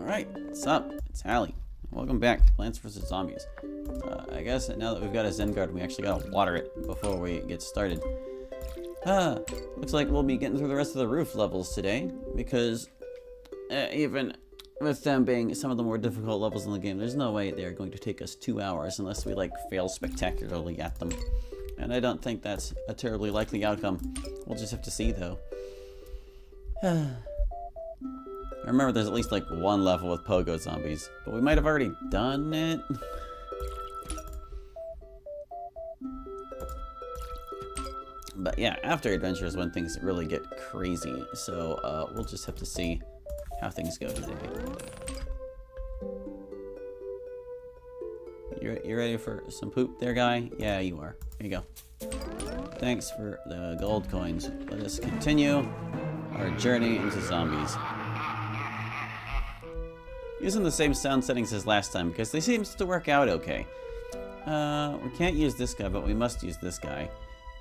Alright, what's up? It's Hallie. Welcome back to Plants vs. Zombies. I guess now that we've got a Zen garden, we actually gotta water it before we get started. Looks like we'll be getting through the rest of the roof levels today, because even with them being some of the more difficult levels in the game, there's no way they're going to take us 2 hours unless we, like, fail spectacularly at them. And I don't think that's a terribly likely outcome. We'll just have to see, though. I remember there's at least, like, one level with pogo zombies, but we might have already done it. But yeah, after adventure is when things really get crazy, so we'll just have to see how things go today. You ready for some poop there, guy? Yeah, you are. Here you go. Thanks for the gold coins. Let us continue our journey into zombies. Using the same sound settings as last time, because they seem to work out okay. We can't use this guy, but we must use this guy.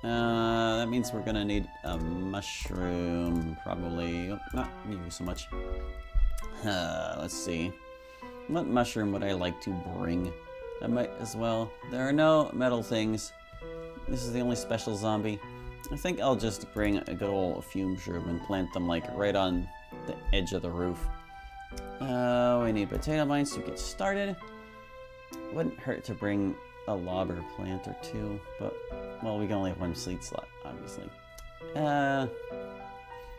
That means we're gonna need a mushroom, probably. Oh, not you so much. Let's see. What mushroom would I like to bring? I might as well. There are no metal things. This is the only special zombie. I think I'll just bring a good old fume shroom and plant them, like, right on the edge of the roof. We need potato mines to get started. Wouldn't hurt to bring a lobber plant or two, but, well, we can only have one seed slot, obviously.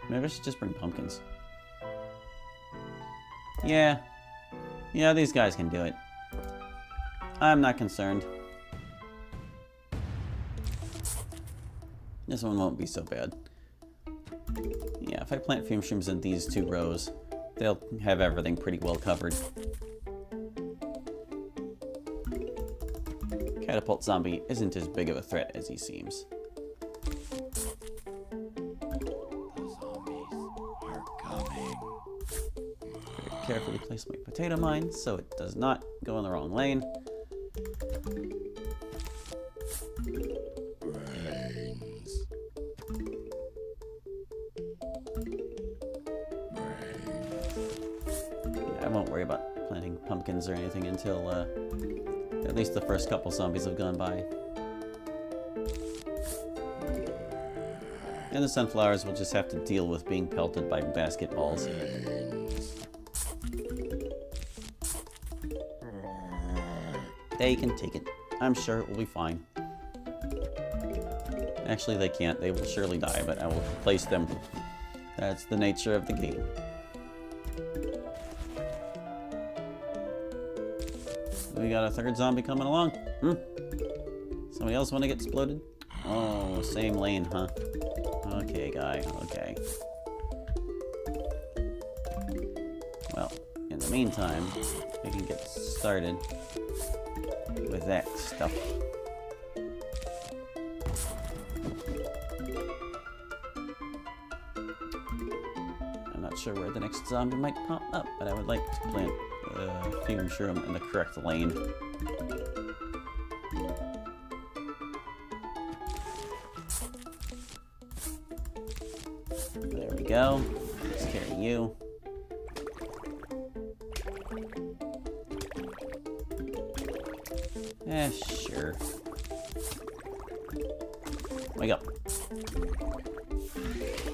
Maybe I should just bring pumpkins. Yeah, these guys can do it. I'm not concerned. This one won't be so bad. Yeah, if I plant fume shrooms in these 2 rows, they'll have everything pretty well covered. Catapult zombie isn't as big of a threat as he seems. The zombies are coming. Very carefully place my potato mine so it does not go in the wrong lane. Brains. I won't worry about planting pumpkins or anything until at least the first couple zombies have gone by. And the sunflowers will just have to deal with being pelted by basketballs. They can take it. I'm sure it will be fine. Actually, they can't. They will surely die, but I will replace them. That's the nature of the game. We got a 3rd zombie coming along. Somebody else want to get exploded? Oh, same lane, huh? Okay, guy. Okay. Well, in the meantime, we can get started with that stuff. I'm not sure where the next zombie might pop up, but I would like to plant fume shroom in the correct lane. There we go. Let's carry you. Sure. Wake up.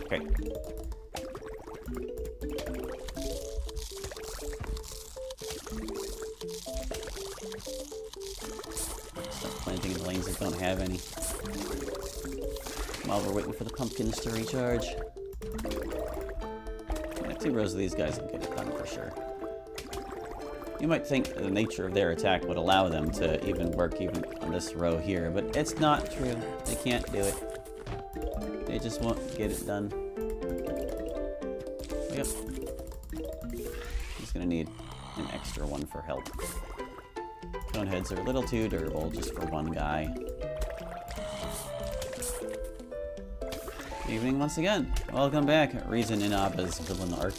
Okay. Start planting in lanes that don't have any. While we're waiting for the pumpkins to recharge. Yeah, 2 rows of these guys will get it done for sure. You might think the nature of their attack would allow them to even work even on this row here, but it's not true. They can't do it. They just won't get it done. Yep. He's gonna need an extra one for help. Cone heads are a little too durable just for one guy. Good evening once again. Welcome back, Reason Inaba's villain arc.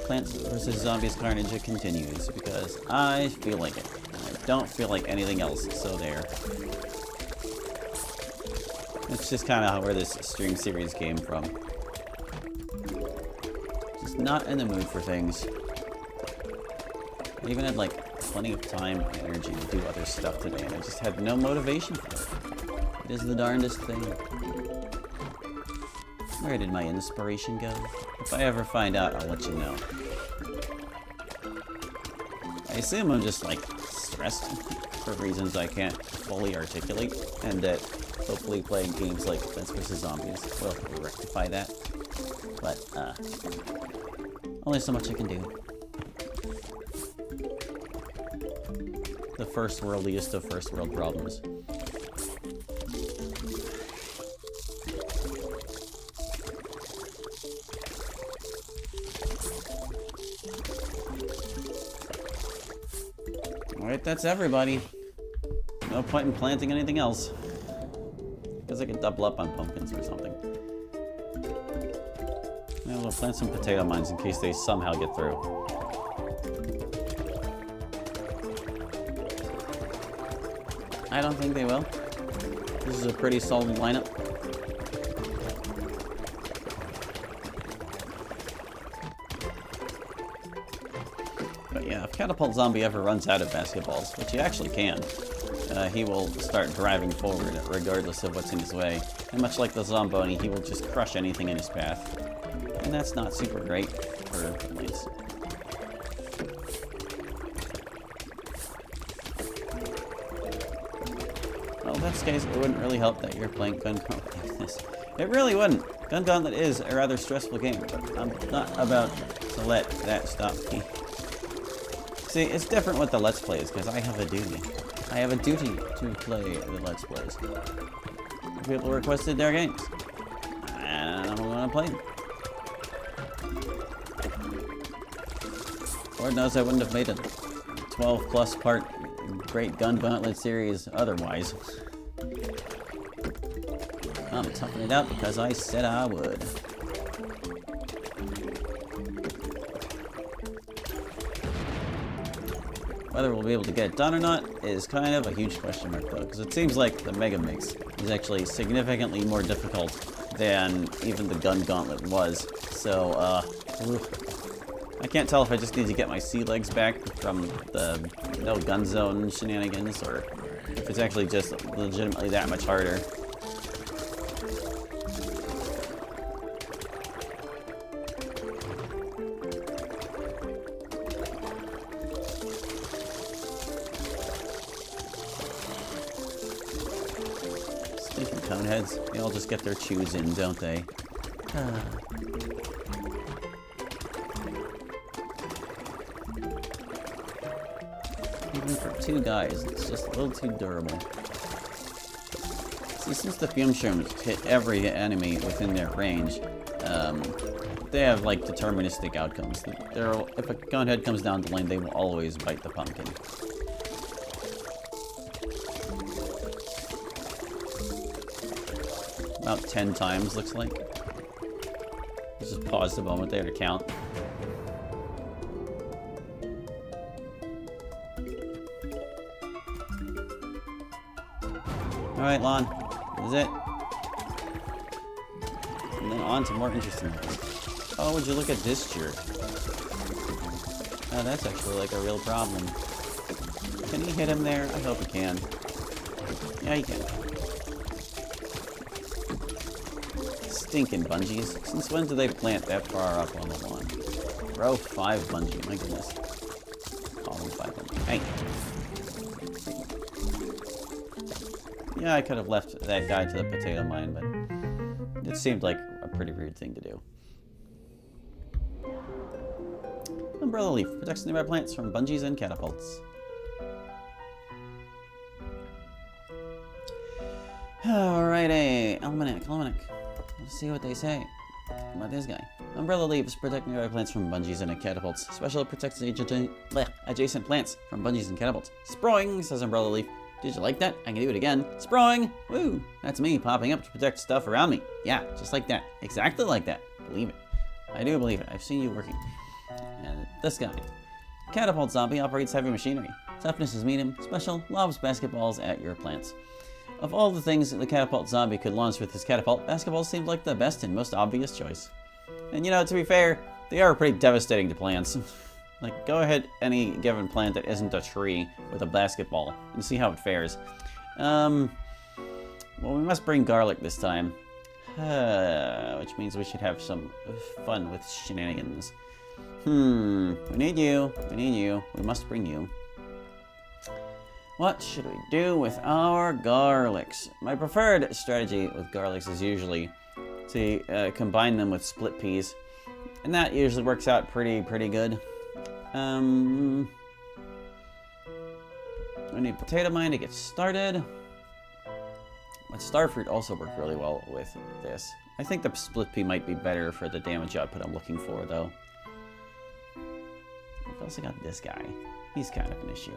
Plants vs. Zombies carnage continues because I feel like it. I don't feel like anything else, so there. It's just kind of where this stream series came from. just not in the mood for things. I even had like plenty of time and energy to do other stuff today, and I just had no motivation for it. It is the darndest thing. Where did my inspiration go? If I ever find out, I'll let you know. I assume I'm just like stressed for reasons I can't fully articulate, and that hopefully playing games like Plants vs. Zombies will rectify that. But, only so much I can do. The first worldiest of first world problems. Alright, that's everybody. No point in planting anything else. Guess I could double up on pumpkins or something. Yeah, we'll plant some potato mines in case they somehow get through. I don't think they will. This is a pretty solid lineup. But yeah, if Catapult Zombie ever runs out of basketballs, which he actually can, he will start driving forward regardless of what's in his way. And much like the Zomboni, he will just crush anything in his path. And that's not super great for lanes. Well, that's guys, it wouldn't really help that you're playing Gun Gauntlet like this. It really wouldn't. Gun Gauntlet is a rather stressful game, but I'm not about to let that stop me. See, it's different with the Let's Plays, because I have a duty. I have a duty to play the Let's Plays. People requested their games, and I'm going to play them. Lord knows I wouldn't have made a 12-plus part Great Gun Gauntlet series otherwise. I'm toughing it out because I said I would. Whether we'll be able to get it done or not is kind of a huge question mark though, because it seems like the Mega Mix is actually significantly more difficult than even the Gun Gauntlet was. So, I can't tell if I just need to get my sea legs back from the no gun zone shenanigans, or if it's actually just legitimately that much harder. Stinking coneheads, they all just get their chews in, don't they? Even for two guys, it's just a little too durable. See, since the fume shrooms hit every enemy within their range, they have like deterministic outcomes. If a gunhead comes down the lane, they will always bite the pumpkin. About 10 times, looks like. Let's just pause the moment there to count. Alright, Lon. This is it. And then on to more interesting things. Oh, would you look at this jerk? Oh, that's actually like a real problem. Can he hit him there? I hope he can. Yeah, he can. Stinking bungees. Since when do they plant that far up on the lawn? Row 5 bungee, my goodness. Column 5 bungee. Hey. Yeah, I could have left that guy to the potato mine, but it seemed like a pretty weird thing to do. Umbrella leaf protects nearby plants from bungees and catapults. Alrighty, almanac. Let's see what they say about this guy. Umbrella leaves protect nearby plants from bungees and catapults. Special protects adjacent plants from bungees and catapults. Sproing, says Umbrella leaf. Did you like that? I can do it again. Sproing! Woo! That's me popping up to protect stuff around me. Yeah, just like that. Exactly like that. Believe it. I do believe it. I've seen you working. And this guy. Catapult Zombie operates heavy machinery. Toughness is medium. Special lobs basketballs at your plants. Of all the things the Catapult Zombie could launch with his catapult, basketballs seemed like the best and most obvious choice. And you know, to be fair, They are pretty devastating to plants. Like, go ahead any given plant that isn't a tree with a basketball and see how it fares. Well, we must bring garlic this time. Which means we should have some fun with shenanigans. We need you. We need you. We must bring you. What should we do with our garlics? My preferred strategy with garlics is usually to combine them with split peas. And that usually works out pretty good. We need potato mine to get started. But starfruit also worked really well with this. I think the split pea might be better for the damage output I'm looking for, though. We've also got this guy. He's kind of an issue.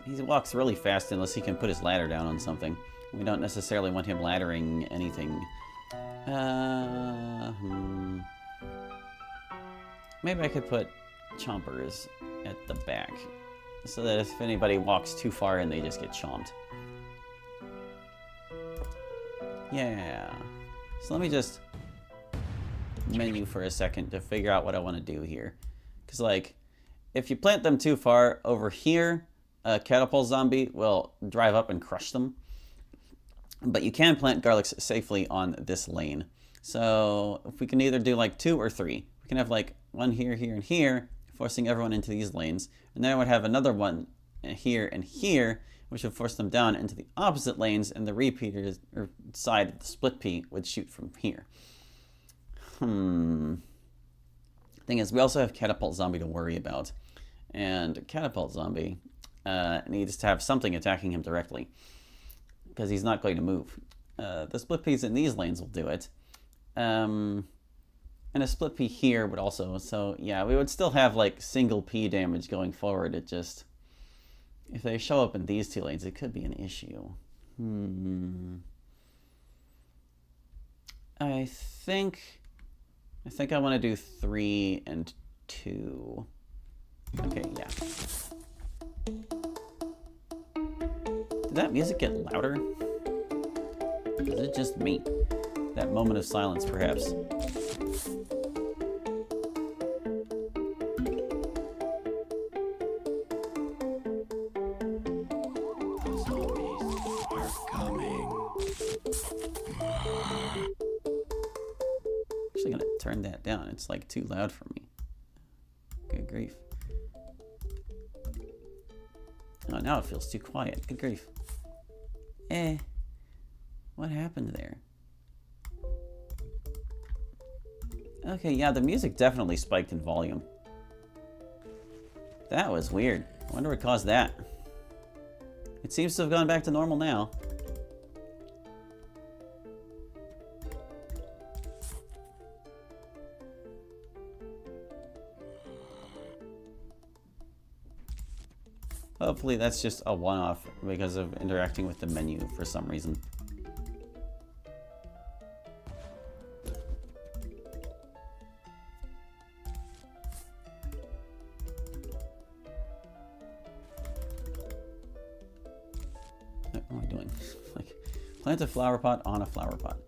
He walks really fast unless he can put his ladder down on something. We don't necessarily want him laddering anything. Maybe I could put chompers at the back, so that if anybody walks too far in, they just get chomped. Yeah. So let me just menu for a second to figure out what I want to do here. Because, like, if you plant them too far over here, a catapult zombie will drive up and crush them. But you can plant garlics safely on this lane. So if we can either do like 2 or 3. We can have like one here, here, and here, forcing everyone into these lanes. And then I would have another one here and here, which would force them down into the opposite lanes, and the repeaters, or side of the split pea, would shoot from here. Thing is, we also have catapult zombie to worry about. And catapult zombie needs to have something attacking him directly, because he's not going to move. The split peas in these lanes will do it. And a split pea here would also, so yeah, we would still have like single pea damage going forward. It just, if they show up in these 2 lanes, it could be an issue. I think I want to do 3 and 2. Okay, yeah. Did that music get louder? Is it just me? That moment of silence, perhaps. Actually gonna turn that down. It's like too loud for me. Good grief. Oh, now it feels too quiet. Good grief. What happened there? Okay, yeah, the music definitely spiked in volume. That was weird. I wonder what caused that. It seems to have gone back to normal now. Hopefully that's just a one-off because of interacting with the menu for some reason. What am I doing? Like, plant a flower pot on a flower pot.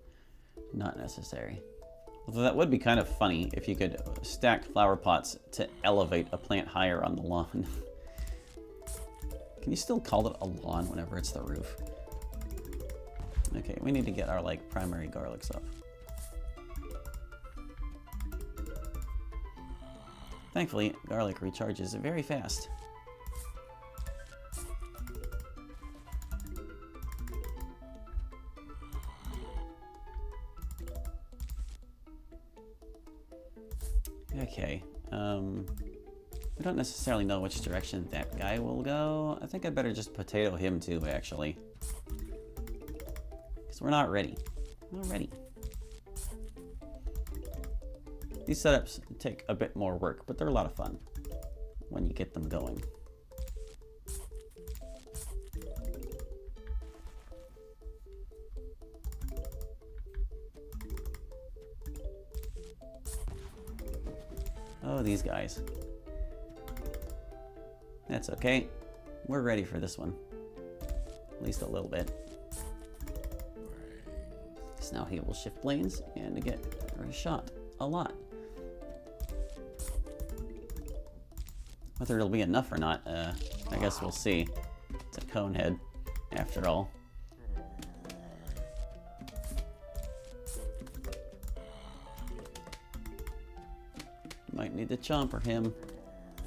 Not necessary. Although that would be kind of funny if you could stack flower pots to elevate a plant higher on the lawn. Can you still call it a lawn whenever it's the roof? Okay, we need to get our, like, primary garlics up. Thankfully, garlic recharges very fast. Okay, we don't necessarily know which direction that guy will go. I think I better just potato him too, actually. Because we're not ready. We're not ready. These setups take a bit more work, but they're a lot of fun when you get them going. Oh, these guys. That's okay. We're ready for this one. At least a little bit. So now he will shift lanes and get a shot. a lot. Whether it'll be enough or not, I guess we'll see. It's a cone head, after all. Might need to chomper him.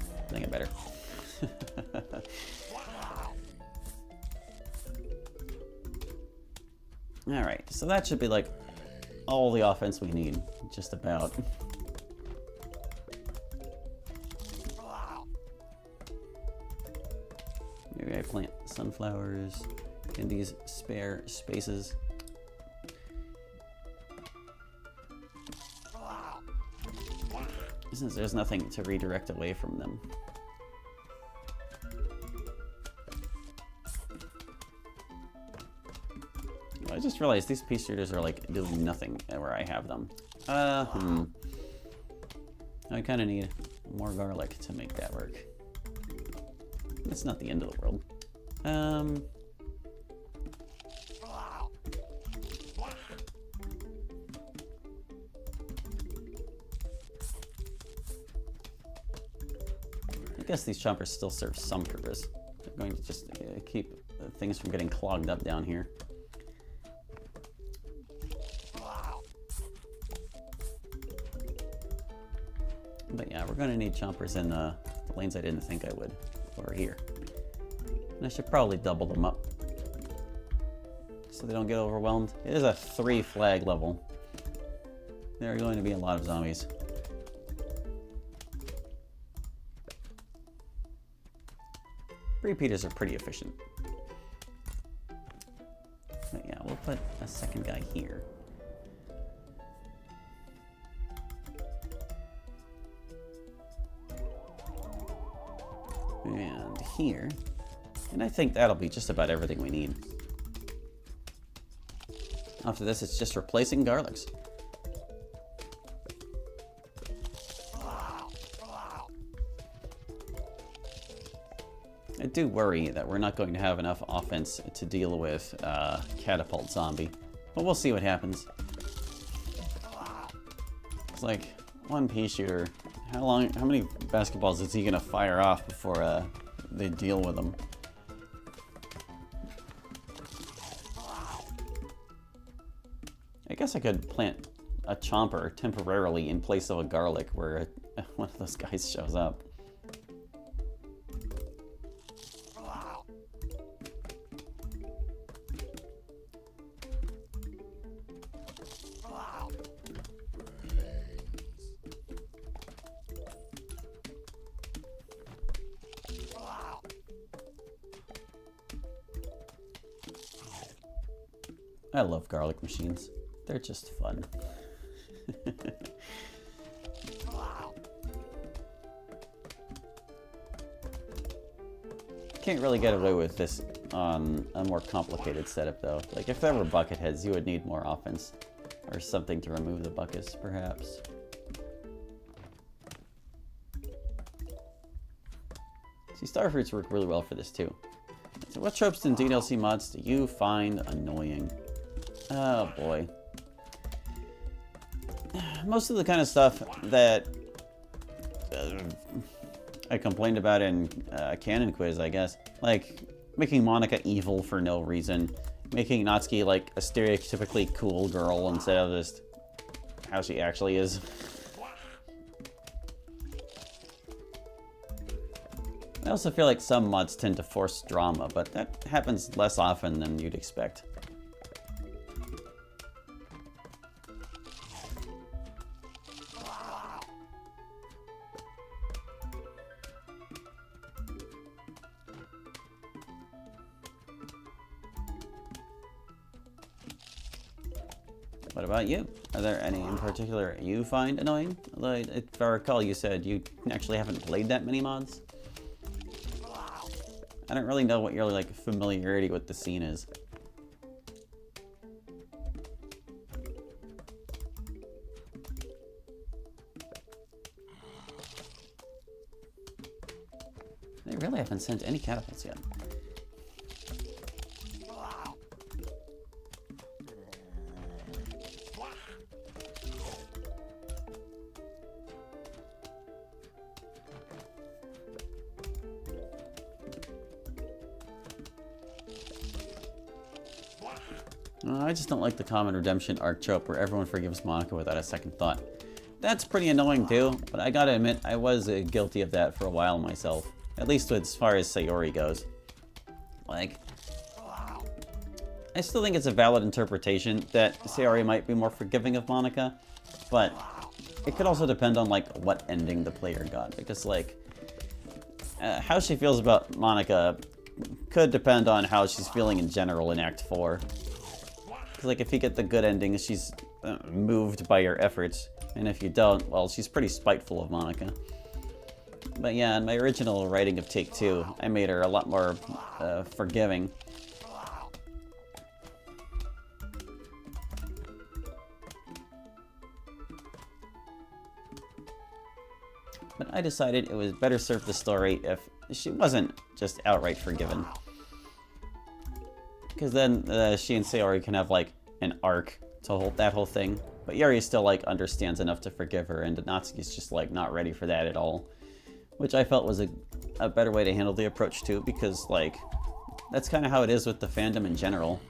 I think I better. Alright, so that should be like all the offense we need, just about. Maybe I plant sunflowers in these spare spaces. Since there's nothing to redirect away from them. I just realized these pea shooters are like doing nothing where I have them. I kind of need more garlic to make that work. It's not the end of the world. I guess these choppers still serve some purpose. They're going to just keep things from getting clogged up down here. But yeah, we're going to need choppers in the lanes I didn't think I would, over here. And I should probably double them up so they don't get overwhelmed. It is a 3 flag level. There are going to be a lot of zombies. Repeaters are pretty efficient. But yeah, we'll put a second guy here. And here. And I think that'll be just about everything we need. After this, it's just replacing garlics. I do worry that we're not going to have enough offense to deal with Catapult Zombie. But we'll see what happens. It's like one pea shooter. How many basketballs is he gonna fire off before they deal with him? I guess I could plant a chomper temporarily in place of a garlic where one of those guys shows up. I love garlic machines. They're just fun. Can't really get away with this on a more complicated setup though. Like if there were bucket heads, you would need more offense. Or something to remove the buckets, perhaps. See, starfruits work really well for this too. So what tropes in DLC mods do you find annoying? Oh boy. Most of the kind of stuff that I complained about in Canon Quiz, I guess. Like making Monica evil for no reason. Making Natsuki like a stereotypically cool girl instead of just how she actually is. I also feel like some mods tend to force drama, but that happens less often than you'd expect. What about you? Are there any in particular you find annoying? Like, if I recall, you said you actually haven't played that many mods. I don't really know what your like familiarity with the scene is. They really haven't sent any catapults yet. I just don't like the common redemption arc trope where everyone forgives Monica without a second thought. That's pretty annoying too, but I gotta admit, I was guilty of that for a while myself. At least as far as Sayori goes. Like, I still think it's a valid interpretation that Sayori might be more forgiving of Monica, but it could also depend on, like, what ending the player got, because, like, how she feels about Monica could depend on how she's feeling in general in Act 4. Because, like, if you get the good ending, she's moved by your efforts, and if you don't, well, she's pretty spiteful of Monica. But yeah, in my original writing of Take 2, I made her a lot more forgiving. But I decided it was better serve the story if she wasn't just outright forgiven. Because then she and Sayori can have, like, an arc to hold that whole thing. But Yuri still, like, understands enough to forgive her, and Natsuki's just, like, not ready for that at all. Which I felt was a better way to handle the approach, too, because, like, that's kind of how it is with the fandom in general.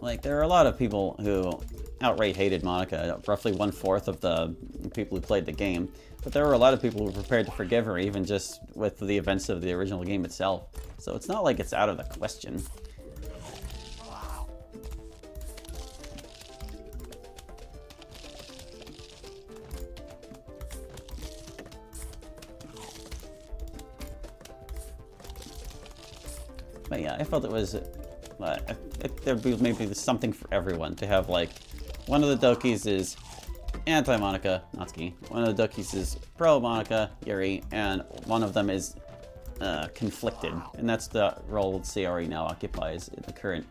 Like, there are a lot of people who outright hated Monica, roughly 1/4 of the people who played the game. But there were a lot of people who were prepared to forgive her, even just with the events of the original game itself. So it's not like it's out of the question. But yeah, I felt it was, there'd be maybe something for everyone to have, like, one of the Dokis is anti-Monica, Natsuki. One of the Dokis is pro-Monica, Yuri, and one of them is conflicted. And that's the role Sayori now occupies in the current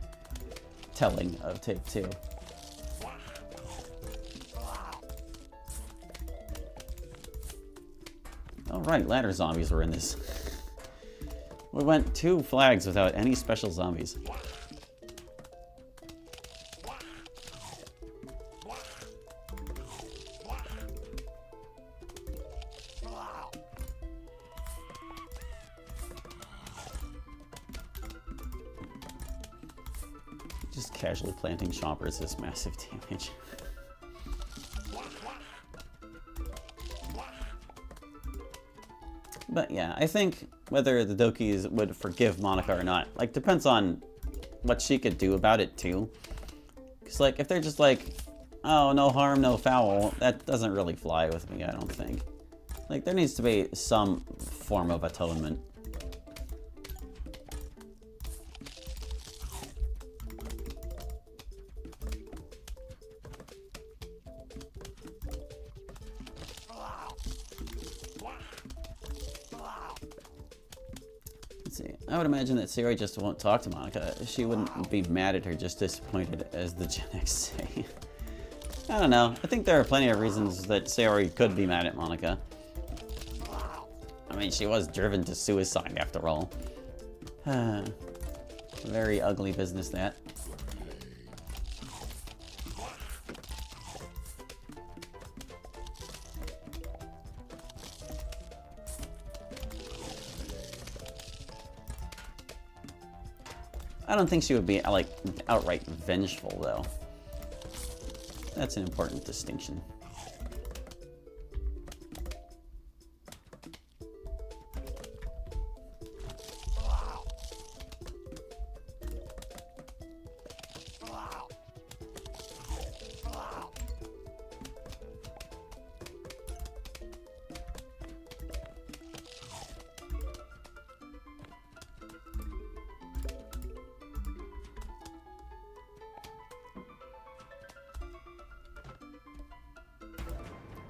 telling of Take 2. Oh right, ladder zombies were in this. We went 2 flags without any special zombies. Just casually planting chompers is massive damage. But yeah, I think whether the Dokis would forgive Monica or not, like, depends on what she could do about it too. Because, like, if they're just like, oh, no harm, no foul, that doesn't really fly with me, I don't think. Like, there needs to be some form of atonement. I would imagine that Sayori just won't talk to Monica. She wouldn't be mad at her, just disappointed, as the Gen X say. I don't know. I think there are plenty of reasons that Sayori could be mad at Monica. I mean, she was driven to suicide, after all. Very ugly business, that. I don't think she would be, like, outright vengeful, though. That's an important distinction.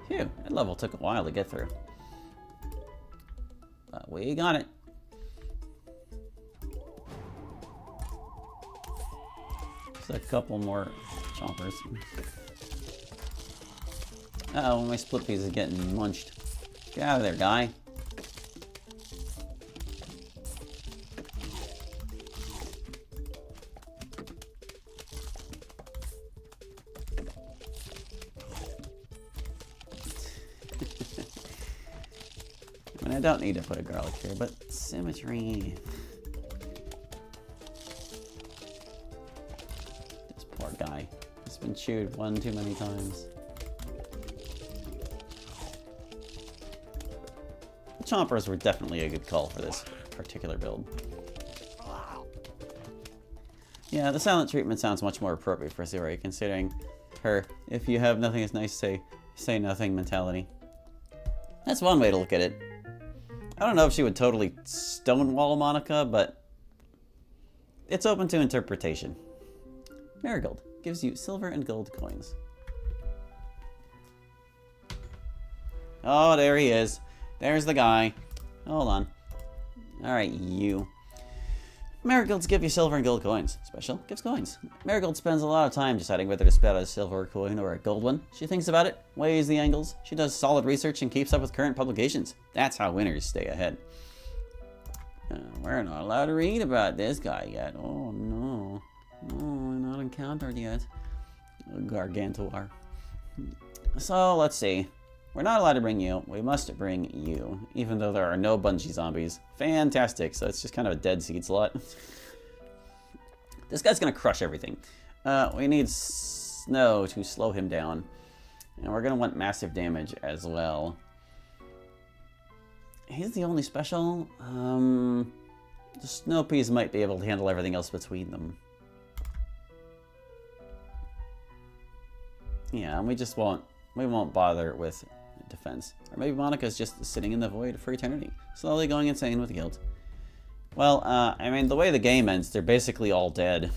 Phew, that level took a while to get through. But we got it. Just a couple more chompers. Uh-oh, my split piece is getting munched. Get out of there, guy. I mean, I don't need to put a garlic here, but symmetry. Poor guy. He's been chewed one too many times. The chompers were definitely a good call for this particular build. Yeah, the silent treatment sounds much more appropriate for Zuri, considering her if you have nothing as nice to say nothing mentality. That's one way to look at it. I don't know if she would totally stonewall Monica, but it's open to interpretation. Marigold gives you silver and gold coins. Oh, there he is. There's the guy. Hold on. Alright, you. Marigolds give you silver and gold coins. Special gives coins. Marigold spends a lot of time deciding whether to spend a silver coin or a gold one. She thinks about it, weighs the angles. She does solid research and keeps up with current publications. That's how winners stay ahead. We're not allowed to read about this guy yet. Oh no. No, we're not encountered yet. Gargantuar. So, let's see. We're not allowed to bring you. We must bring you, even though there are no bungee zombies. Fantastic. So it's just kind of a dead seed slot. This guy's going to crush everything. We need snow to slow him down. And we're going to want massive damage as well. He's the only special. The snow peas might be able to handle everything else between them. Yeah, and we won't bother with defense. Or maybe Monica's just sitting in the void for eternity, slowly going insane with guilt. Well, I mean, the way the game ends, they're basically all dead.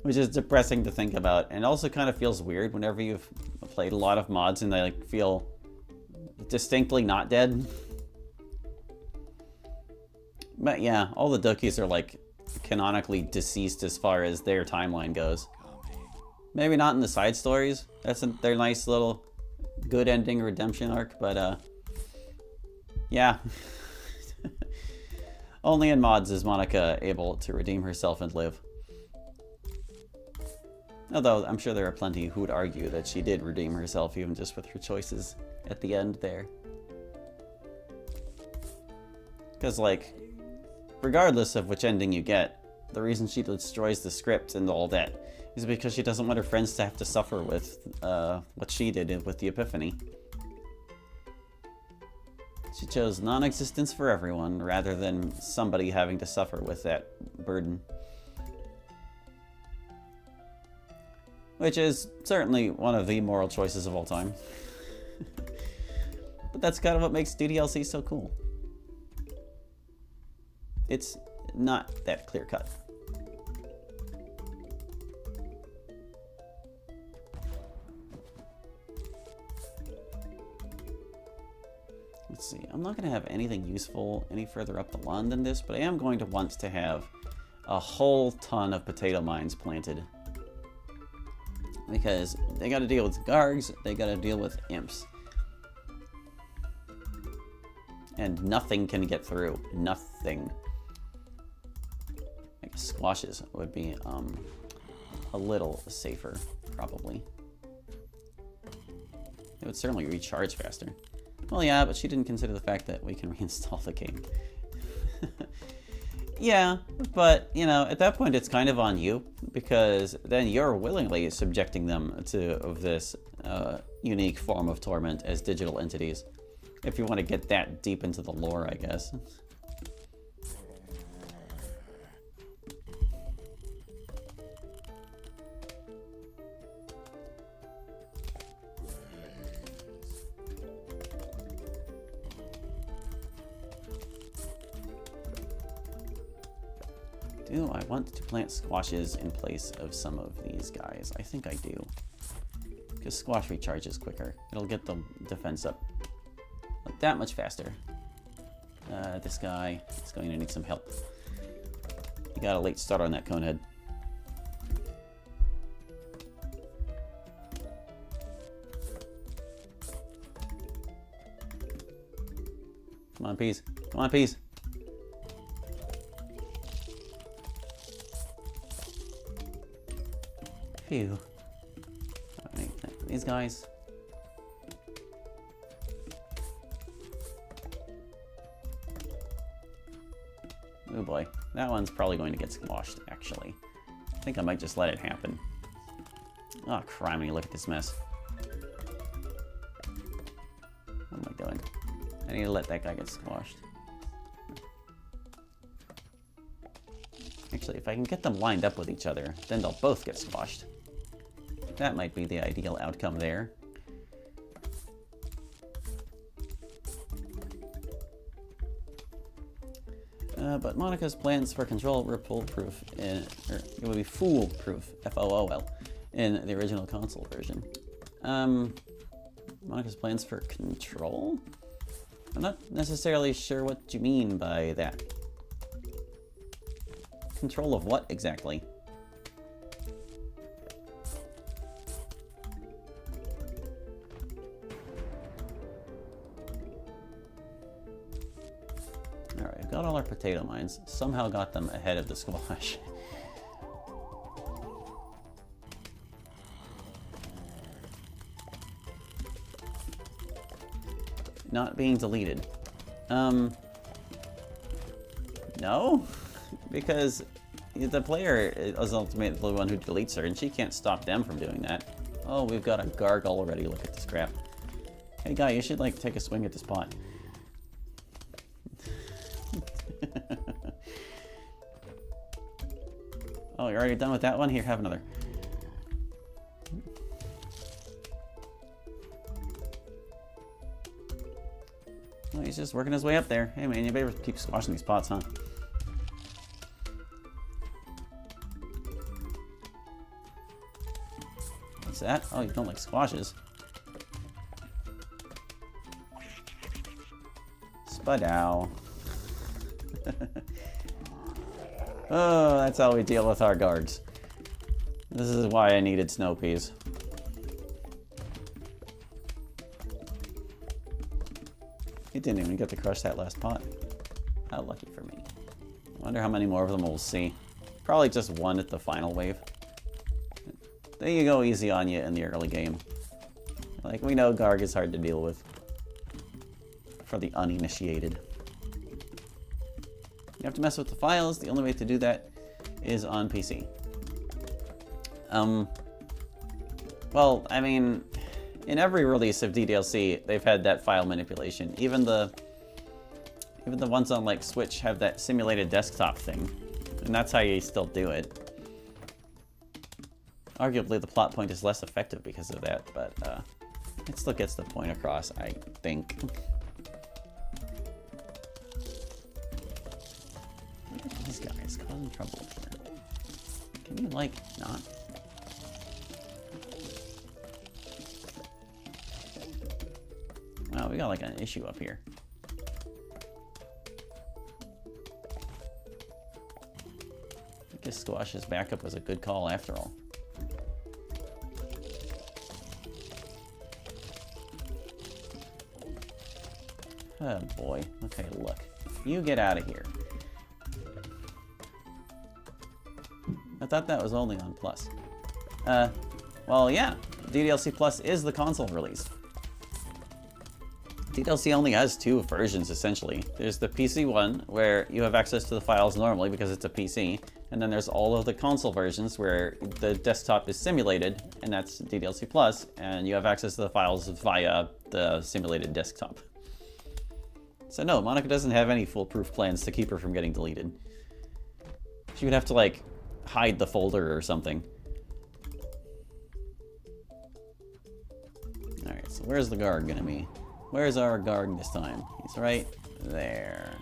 Which is depressing to think about, and also kind of feels weird whenever you've played a lot of mods and they like feel distinctly not dead. But yeah, all the Dokis are like canonically deceased as far as their timeline goes. Maybe not in the side stories. That's their nice little good ending redemption arc, but yeah. Only in mods is Monica able to redeem herself and live. Although I'm sure there are plenty who would argue that she did redeem herself even just with her choices at the end there. Because like, regardless of which ending you get, the reason she destroys the script and all that is because she doesn't want her friends to have to suffer with what she did with the Epiphany. She chose non-existence for everyone rather than somebody having to suffer with that burden. Which is certainly one of the moral choices of all time. But that's kind of what makes DDLC so cool. It's not that clear-cut. Let's see, I'm not going to have anything useful any further up the lawn than this, but I am going to want to have a whole ton of potato mines planted. Because they got to deal with Gargs, they got to deal with imps. And nothing can get through. Nothing. I guess squashes would be a little safer, probably. It would certainly recharge faster. Well, yeah, but she didn't consider the fact that we can reinstall the game. Yeah, but, you know, at that point it's kind of on you, because then you're willingly subjecting them to this unique form of torment as digital entities. If you want to get that deep into the lore, I guess. Do I want to plant squashes in place of some of these guys? I think I do. Because squash recharges quicker. It'll get the defense up that much faster. This guy is going to need some help. He got a late start on that conehead. Come on, peas. Come on, peas. Phew. Alright, these guys. Oh boy, that one's probably going to get squashed, actually. I think I might just let it happen. Oh, criminy, look at this mess. What am I doing? I need to let that guy get squashed. Actually, if I can get them lined up with each other, then they'll both get squashed. That might be the ideal outcome there. But Monica's plans for control were foolproof it would be foolproof, F-O-O-L, in the original console version. Monica's plans for control? I'm not necessarily sure what you mean by that. Control of what exactly? Alright, got all our potato mines. Somehow got them ahead of the squash. Not being deleted. No? Because the player is ultimately the one who deletes her, and she can't stop them from doing that. Oh, we've got a Garg already. Look at this crap. Hey, guy, you should, like, take a swing at this pot. Oh, you're already done with that one? Here, have another. Oh, he's just working his way up there. Hey, man, you better keep squashing these pots, huh? What's that? Oh, you don't like squashes. Spadow. Oh, that's how we deal with our guards. This is why I needed snow peas. He didn't even get to crush that last pot. How lucky for me. I wonder how many more of them we'll see. Probably just one at the final wave. There you go, easy on you in the early game. Like, we know Garg is hard to deal with. For the uninitiated. You have to mess with the files. The only way to do that is on PC. Well, I mean, in every release of DDLC, they've had that file manipulation. Even the ones on like Switch have that simulated desktop thing, and that's how you still do it. Arguably, the plot point is less effective because of that, but it still gets the point across, I think. These guys causing trouble here. Can you, like, not? Wow, we got, like, an issue up here. I guess Squash's backup was a good call after all. Oh, boy. Okay, look. You get out of here. I thought that was only on Plus. Well, yeah. DDLC Plus is the console release. DDLC only has two versions, essentially. There's the PC one, where you have access to the files normally because it's a PC, and then there's all of the console versions where the desktop is simulated, and that's DDLC Plus, and you have access to the files via the simulated desktop. So no, Monica doesn't have any foolproof plans to keep her from getting deleted. She would have to, like, hide the folder or something. Alright, so where's the Garg gonna be? Where's our Garg this time? He's right there.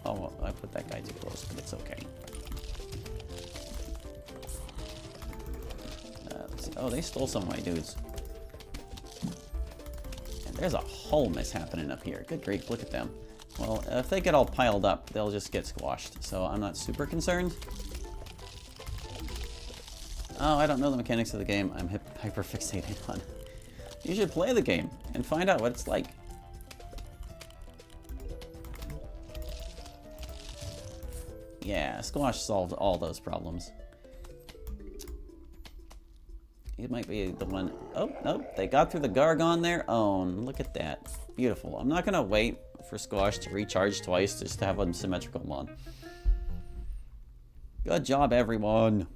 Oh, well, I put that guy too close, but it's okay. Let's see. Oh, they stole some of my dudes. And there's a whole mess happening up here. Good grief, look at them. Well, if they get all piled up, they'll just get squashed, so I'm not super concerned. Oh, I don't know the mechanics of the game I'm hyper-fixated on. You should play the game and find out what it's like. Yeah, Squash solved all those problems. He might be the one. Oh, no, they got through the Garg on their own. Look at that. Beautiful. I'm not going to wait for Squash to recharge twice just to have a symmetrical lawn. Good job, everyone.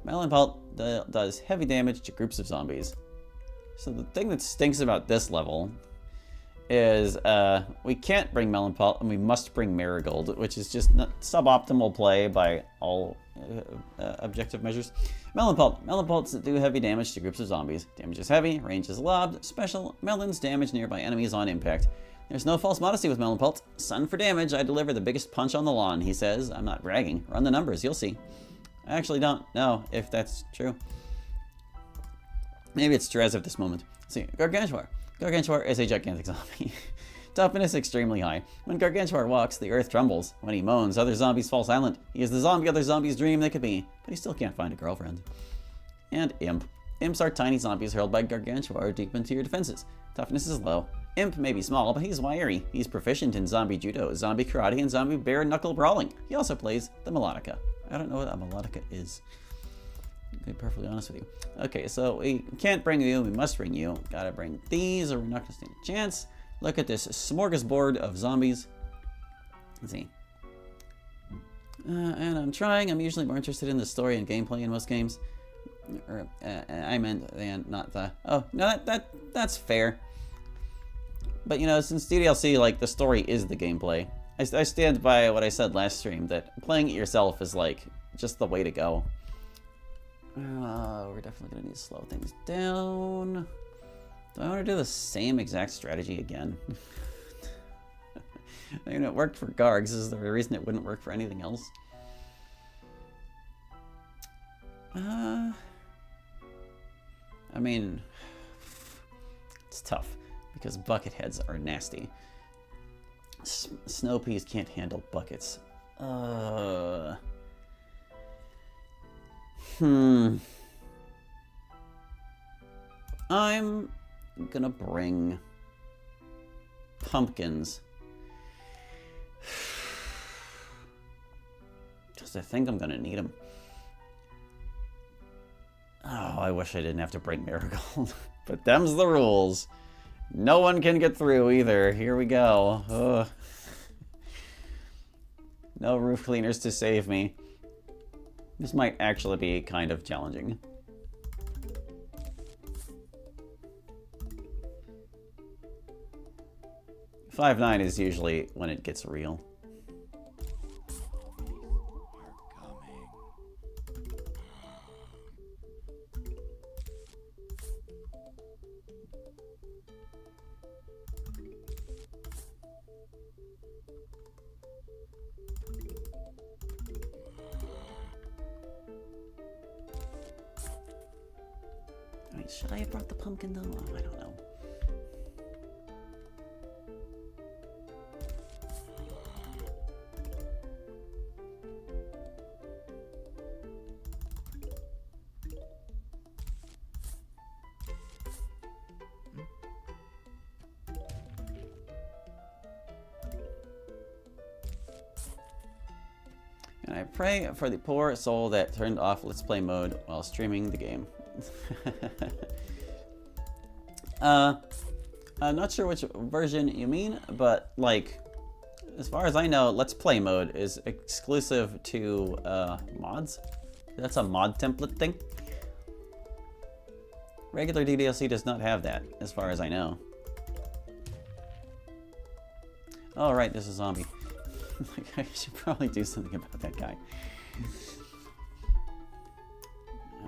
Melon Pelt does heavy damage to groups of zombies. So the thing that stinks about this level is we can't bring Melon Pelt and we must bring Marigold, which is just suboptimal play by all objective measures. Melon Pelts do heavy damage to groups of zombies. Damage is heavy, range is lobbed. Special, melons damage nearby enemies on impact. There's no false modesty with Melon Pelt. Sun for damage, I deliver the biggest punch on the lawn, he says. I'm not bragging. Run the numbers, you'll see. I actually don't know if that's true. Maybe it's true as of this moment. Let's see, Gargantuar. Gargantuar is a gigantic zombie. Toughness extremely high. When Gargantuar walks, the earth trembles. When he moans, other zombies fall silent. He is the zombie other zombies dream they could be, but he still can't find a girlfriend. And Imp. Imps are tiny zombies hurled by Gargantuar deep into your defenses. Toughness is low. Imp may be small, but he's wiry. He's proficient in zombie judo, zombie karate, and zombie bare knuckle brawling. He also plays the melodica. I don't know what a melodica is, to be perfectly honest with you. Okay, so we can't bring you, we must bring you. Gotta bring these or we're not gonna stand a chance. Look at this smorgasbord of zombies. Let's see. And I'm trying, I'm usually more interested in the story and gameplay in most games. Or, I meant, and not the, oh, no, that's fair. But you know, since DDLC, like, the story is the gameplay. I stand by what I said last stream, that playing it yourself is, like, just the way to go. We're definitely going to need to slow things down. Do I want to do the same exact strategy again? I mean, it worked for Gargs. Is there a reason it wouldn't work for anything else? I mean, it's tough because bucket heads are nasty. Snow peas can't handle buckets. I'm gonna bring pumpkins. Because I think I'm gonna need them. Oh, I wish I didn't have to bring Marigold. But them's the rules. No one can get through either. Here we go. Ugh. No roof cleaners to save me. This might actually be kind of challenging. 5-9 is usually when it gets real. I mean, should I have brought the pumpkin though? Oh, I don't know. And I pray for the poor soul that turned off Let's Play mode while streaming the game. I'm not sure which version you mean, but like, as far as I know, Let's Play mode is exclusive to mods. That's a mod template thing. Regular DDLC does not have that, as far as I know. Oh, right, this is a zombie. Like, I should probably do something about that guy.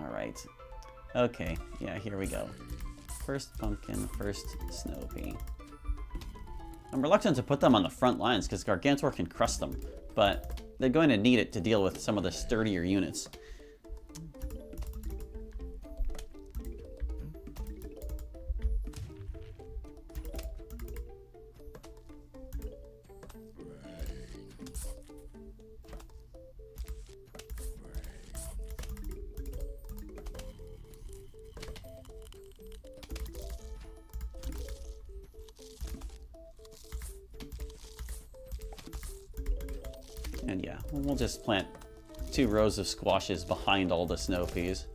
Alright. Okay, yeah, here we go. First pumpkin, first snow pea. I'm reluctant to put them on the front lines because Gargantuar can crush them, but they're going to need it to deal with some of the sturdier units. And yeah, we'll just plant 2 rows of squashes behind all the snow peas.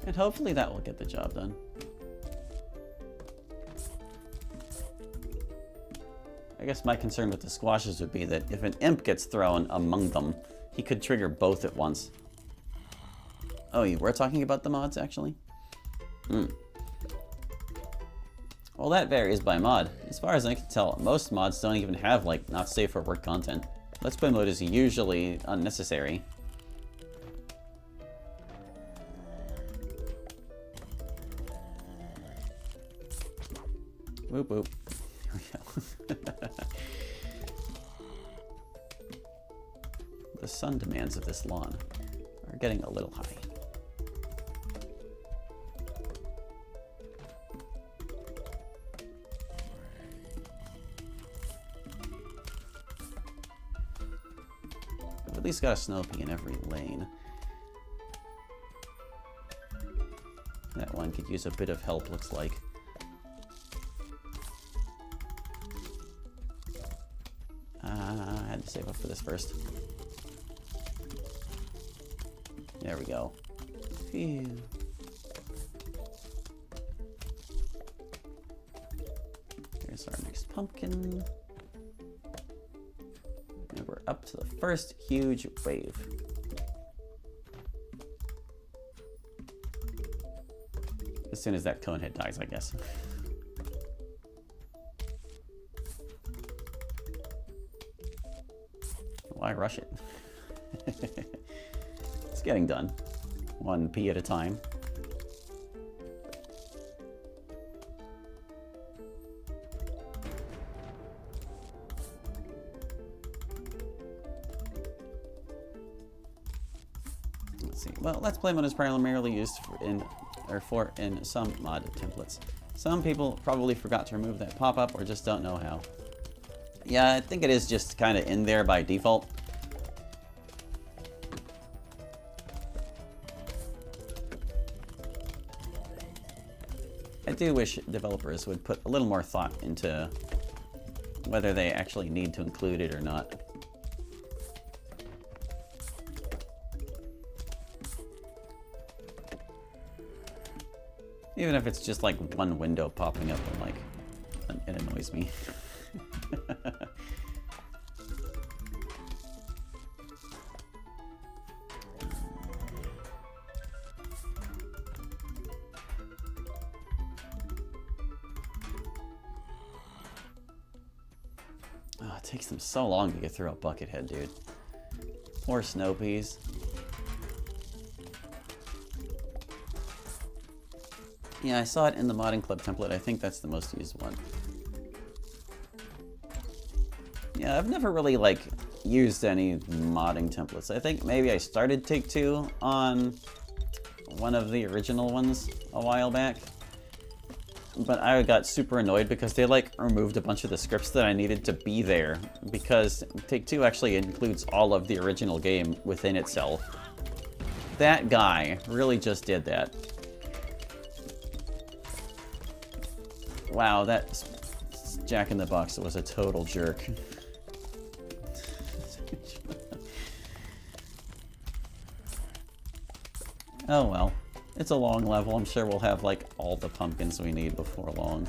And hopefully that will get the job done. I guess my concern with the squashes would be that if an imp gets thrown among them, he could trigger both at once. Oh, you were talking about the mods, actually? Well, that varies by mod. As far as I can tell, most mods don't even have, like, not safe for work content. Let's Play mode is usually unnecessary. Whoop whoop. Here we go. The sun demands of this lawn are getting a little high. I've at least got a snow pea in every lane. That one could use a bit of help, looks like. I had to save up for this first. There we go. Phew. Here's our next pumpkin. And we're up to the first huge wave. As soon as that cone head dies, I guess. Why rush it? It's getting done. 1 pea at a time. Let's see. Well, Let's Play mode is primarily used in some mod templates. Some people probably forgot to remove that pop-up or just don't know how. Yeah, I think it is just kind of in there by default. I do wish developers would put a little more thought into whether they actually need to include it or not. Even if it's just like one window popping up and like, it annoys me. Oh, it takes them so long to get through a bucket head, dude. Poor snow peas. Yeah, I saw it in the modding club template. I think that's the most used one. Yeah, I've never really, like, used any modding templates. I think maybe I started Take-Two on one of the original ones a while back. But I got super annoyed because they, like, removed a bunch of the scripts that I needed to be there. Because Take-Two actually includes all of the original game within itself. That guy really just did that. Wow, that Jack-in-the-Box was a total jerk. Oh well. It's a long level. I'm sure we'll have, like, all the pumpkins we need before long.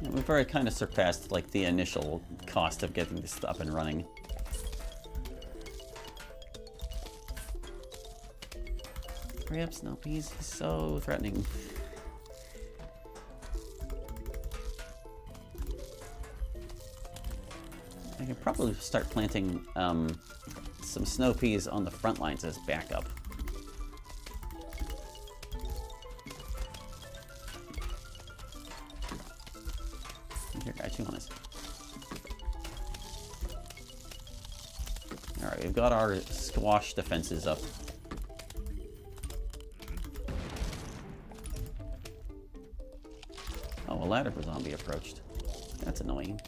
And we've already kind of surpassed, like, the initial cost of getting this up and running. Hurry up, Snow Peas. He's so threatening. I can probably start planting some snow peas on the front lines as backup. Here, guys, you want this? Alright, we've got our squash defenses up. Oh, a ladder zombie approached. That's annoying.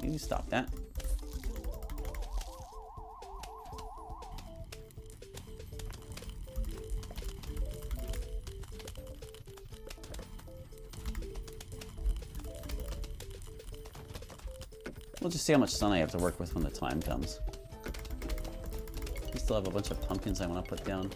You stop that. We'll just see how much sun I have to work with when the time comes. I still have a bunch of pumpkins I want to put down.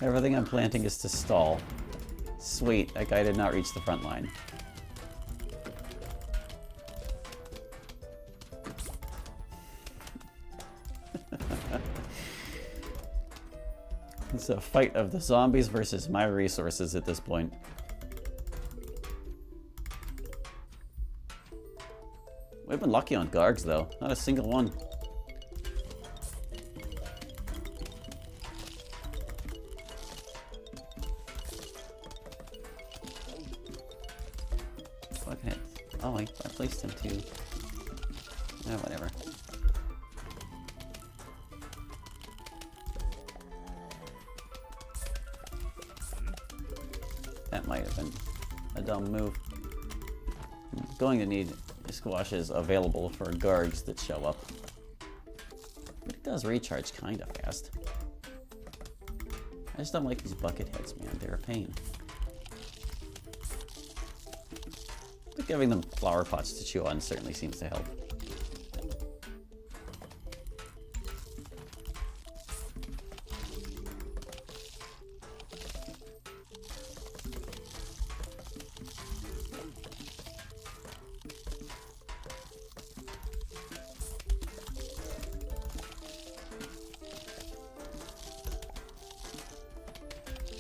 Everything I'm planting is to stall. Sweet, that guy did not reach the front line. It's a fight of the zombies versus my resources at this point. We've been lucky on Gargs though, not a single one. Fucking oh, I placed him too. Yeah, whatever. That might have been a dumb move. I'm going to need squashes available for guards that show up. But it does recharge kind of fast. I just don't like these bucket heads, man. They're a pain. But giving them flower pots to chew on certainly seems to help.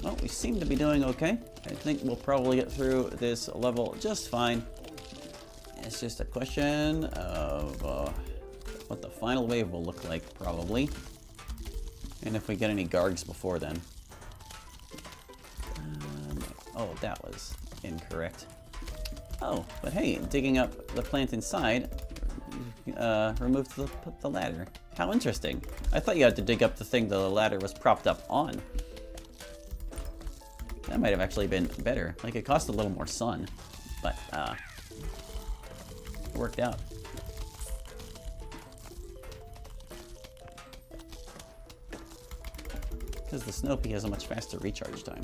Well, we seem to be doing okay. I think we'll probably get through this level just fine. It's just a question of what the final wave will look like, probably. And if we get any Gargs before then. Oh, that was incorrect. Oh, but hey, digging up the plant inside removed the ladder. How interesting. I thought you had to dig up the thing the ladder was propped up on. That might have actually been better. Like, it cost a little more sun, but it worked out. Because the Snoopy has a much faster recharge time.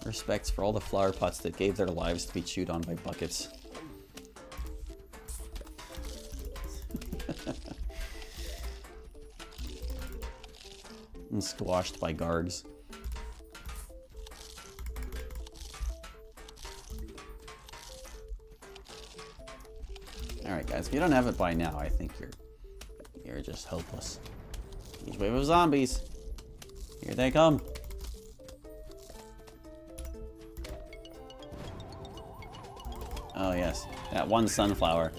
Respects for all the flower pots that gave their lives to be chewed on by buckets. And squashed by Gargs. Alright guys, if you don't have it by now, I think you're just hopeless. Huge wave of zombies. Here they come. Oh yes, that one sunflower.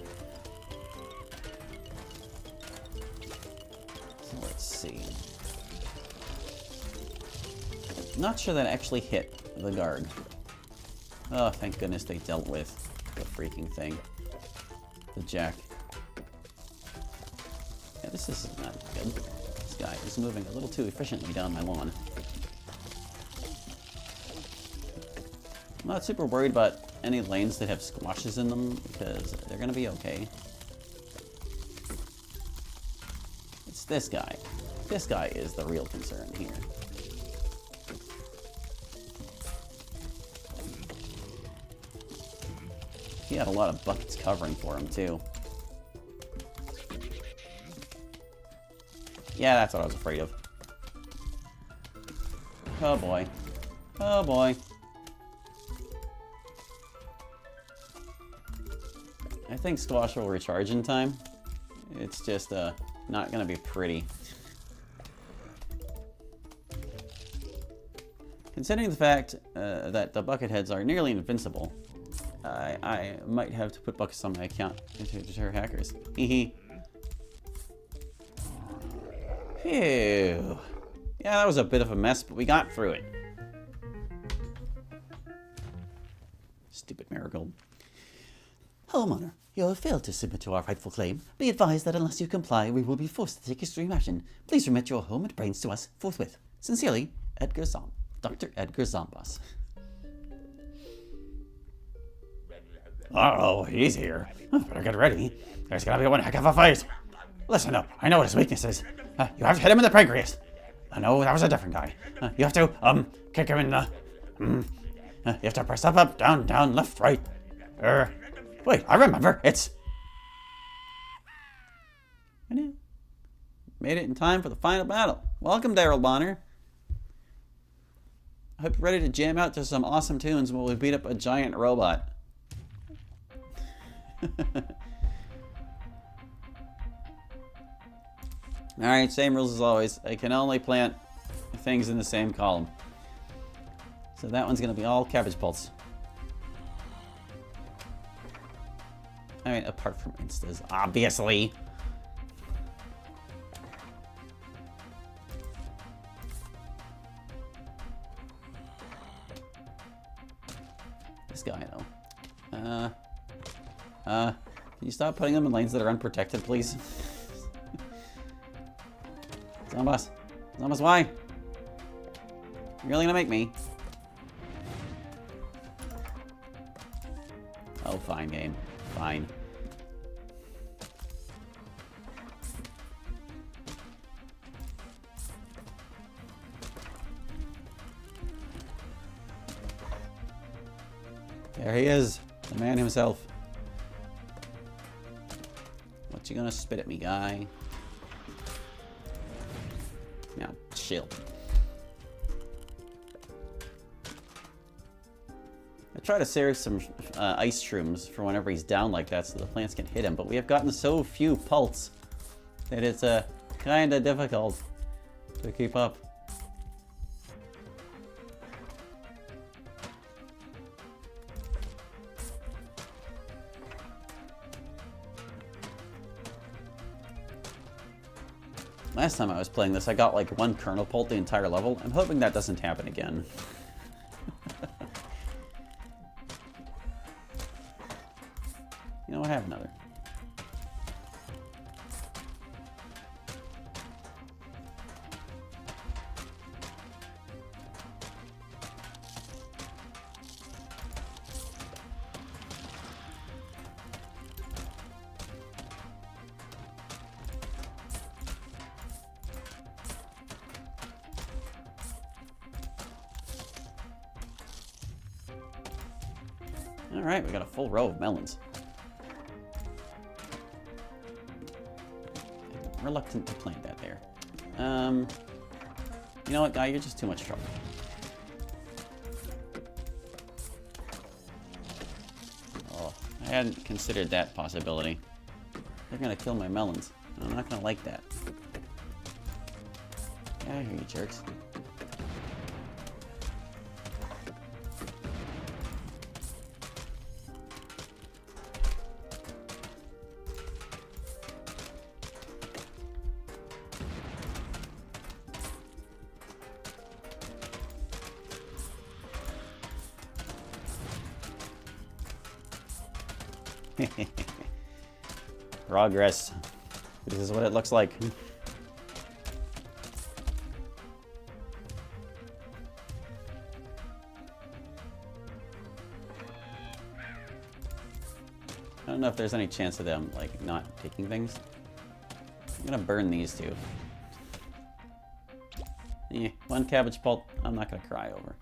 So let's see. Not sure that actually hit the guard. Oh, thank goodness they dealt with the freaking thing. The jack. Yeah, this is not good. This guy is moving a little too efficiently down my lawn. I'm not super worried about any lanes that have squashes in them, because they're gonna be okay. It's this guy. This guy is the real concern here. He had a lot of buckets covering for him, too. Yeah, that's what I was afraid of. Oh boy. Oh boy. I think squash will recharge in time. It's just not gonna be pretty. Considering the fact that the bucket heads are nearly invincible, I might have to put buckets on my account to deter hackers. Hehe. Phew. Yeah, that was a bit of a mess, but we got through it. Stupid marigold. Homeowner, you have failed to submit to our rightful claim. Be advised that unless you comply, we will be forced to take extreme action. Please remit your home and brains to us forthwith. Sincerely, Dr. Edgar Zombas. Oh, he's here. Better get ready. There's gonna be one heck of a fight. Listen up, I know what his weakness is. You have to hit him in the pancreas. No, that was a different guy. You have to, kick him in the... you have to press up, down, down, left, right. Wait, I remember. It's... I know. Made it in time for the final battle. Welcome, Daryl Bonner. I hope you're ready to jam out to some awesome tunes while we beat up a giant robot. Alright, same rules as always. I can only plant things in the same column. So that one's going to be all cabbage pulse. I mean, apart from instas, obviously. This guy, though. Can you stop putting them in lanes that are unprotected, please? Zombas. Zombas, why? You're really gonna make me? Oh, fine, game. Fine. There he is, the man himself. What you gonna spit at me, guy? Now, chill. I try to save some ice shrooms for whenever he's down like that so the plants can hit him, but we have gotten so few pults that it's kinda difficult to keep up. Last time I was playing this, I got like one kernel pult the entire level. I'm hoping that doesn't happen again. You know what? I have another. Alright, we got a full row of melons. I'm reluctant to plant that there. You know what, guy? You're just too much trouble. Oh, I hadn't considered that possibility. They're gonna kill my melons. I'm not gonna like that. Get out of here, you jerks. Progress. This is what it looks like. I don't know if there's any chance of them, like, not taking things. I'm gonna burn these two. One cabbage pulp, I'm not gonna cry over.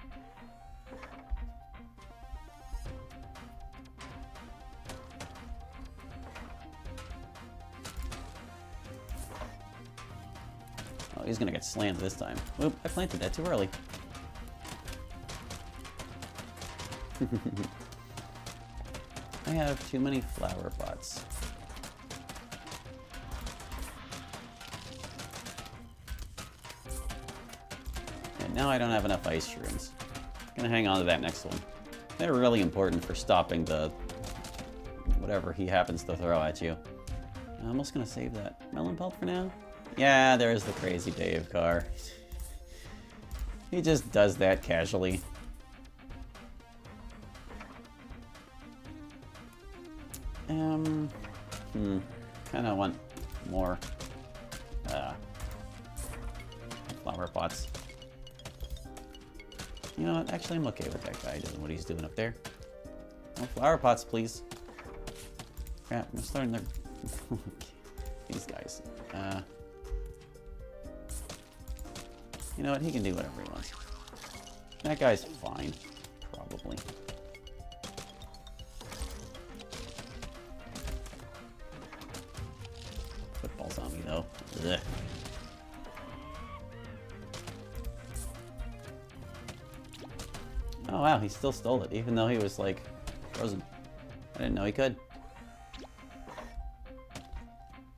Oh, he's gonna get slammed this time. Oop, I planted that too early. I have too many flower pots. And now I don't have enough ice shrooms. Gonna hang on to that next one. They're really important for stopping the whatever he happens to throw at you. I'm almost gonna save that melon pelt for now. Yeah, there's the crazy Dave car. He just does that casually. Kind of want more flower pots. You know what? Actually, I'm okay with that guy doing what he's doing up there. More flower pots, please. Crap, I'm starting to... These guys. You know what? He can do whatever he wants. That guy's fine. Probably. Football zombie, though. Ugh. Oh wow, he still stole it, even though he was, like, frozen. I didn't know he could.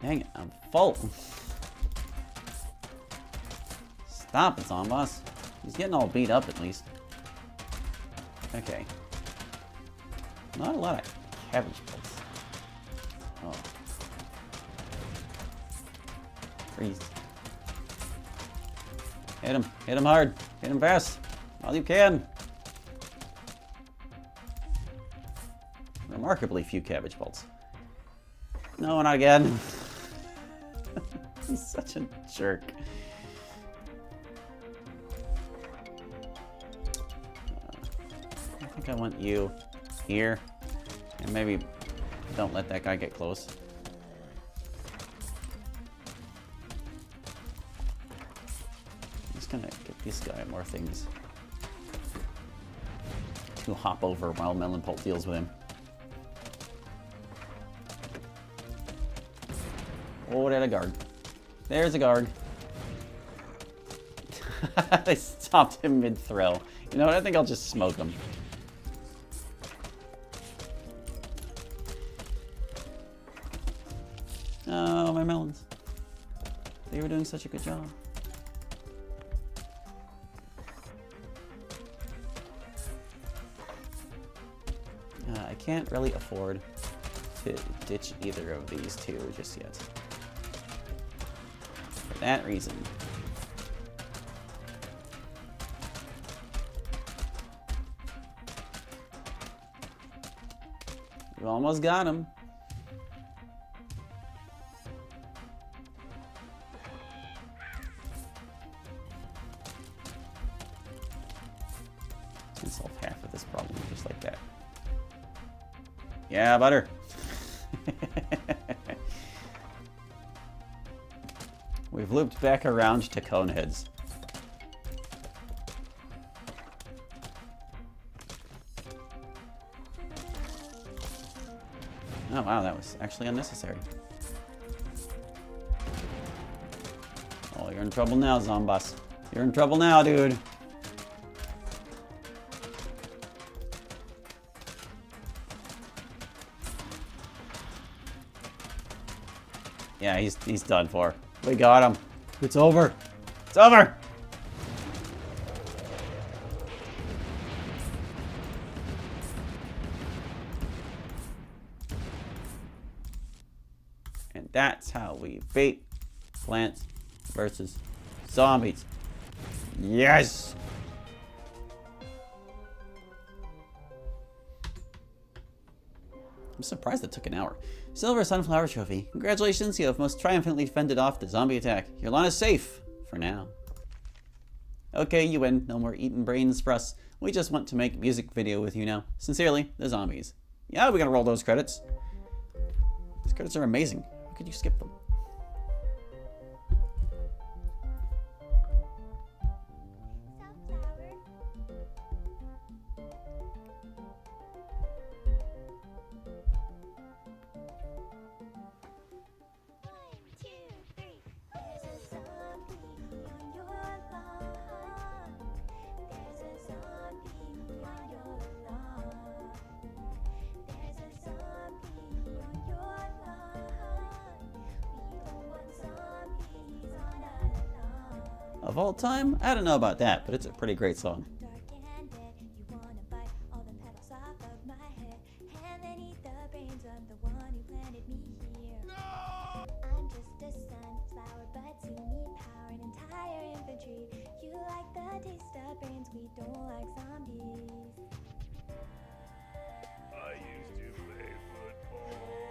Dang it, I'm full. Stop it, Zomboss. He's getting all beat up, at least. Okay. Not a lot of cabbage bolts. Oh. Freeze. Hit him. Hit him hard. Hit him fast. All you can. Remarkably few cabbage bolts. No, not again. He's such a jerk. I think I want you here. And maybe don't let that guy get close. I'm just gonna get this guy more things to hop over while Melon Pult deals with him. Oh, there's a guard. There's a guard. They stopped him mid-throw. You know what? I think I'll just smoke him. Oh, my melons. They were doing such a good job. I can't really afford to ditch either of these two just yet. For that reason. We almost got him. Can solve half of this problem just like that. Yeah, butter. We've looped back around to Coneheads. Oh wow, that was actually unnecessary. Oh, you're in trouble now, Zomboss. You're in trouble now, dude. Yeah, he's done for. We got him. It's over. It's over. And that's how we beat Plants versus Zombies. Yes! I'm surprised it took an hour. Silver Sunflower Trophy. Congratulations, you have most triumphantly fended off the zombie attack. Your lawn is safe. For now. Okay, you win. No more eating brains for us. We just want to make a music video with you now. Sincerely, the zombies. Yeah, we gotta roll those credits. These credits are amazing. How could you skip them? Of all time? I don't know about that, but it's a pretty great song. I used to play football.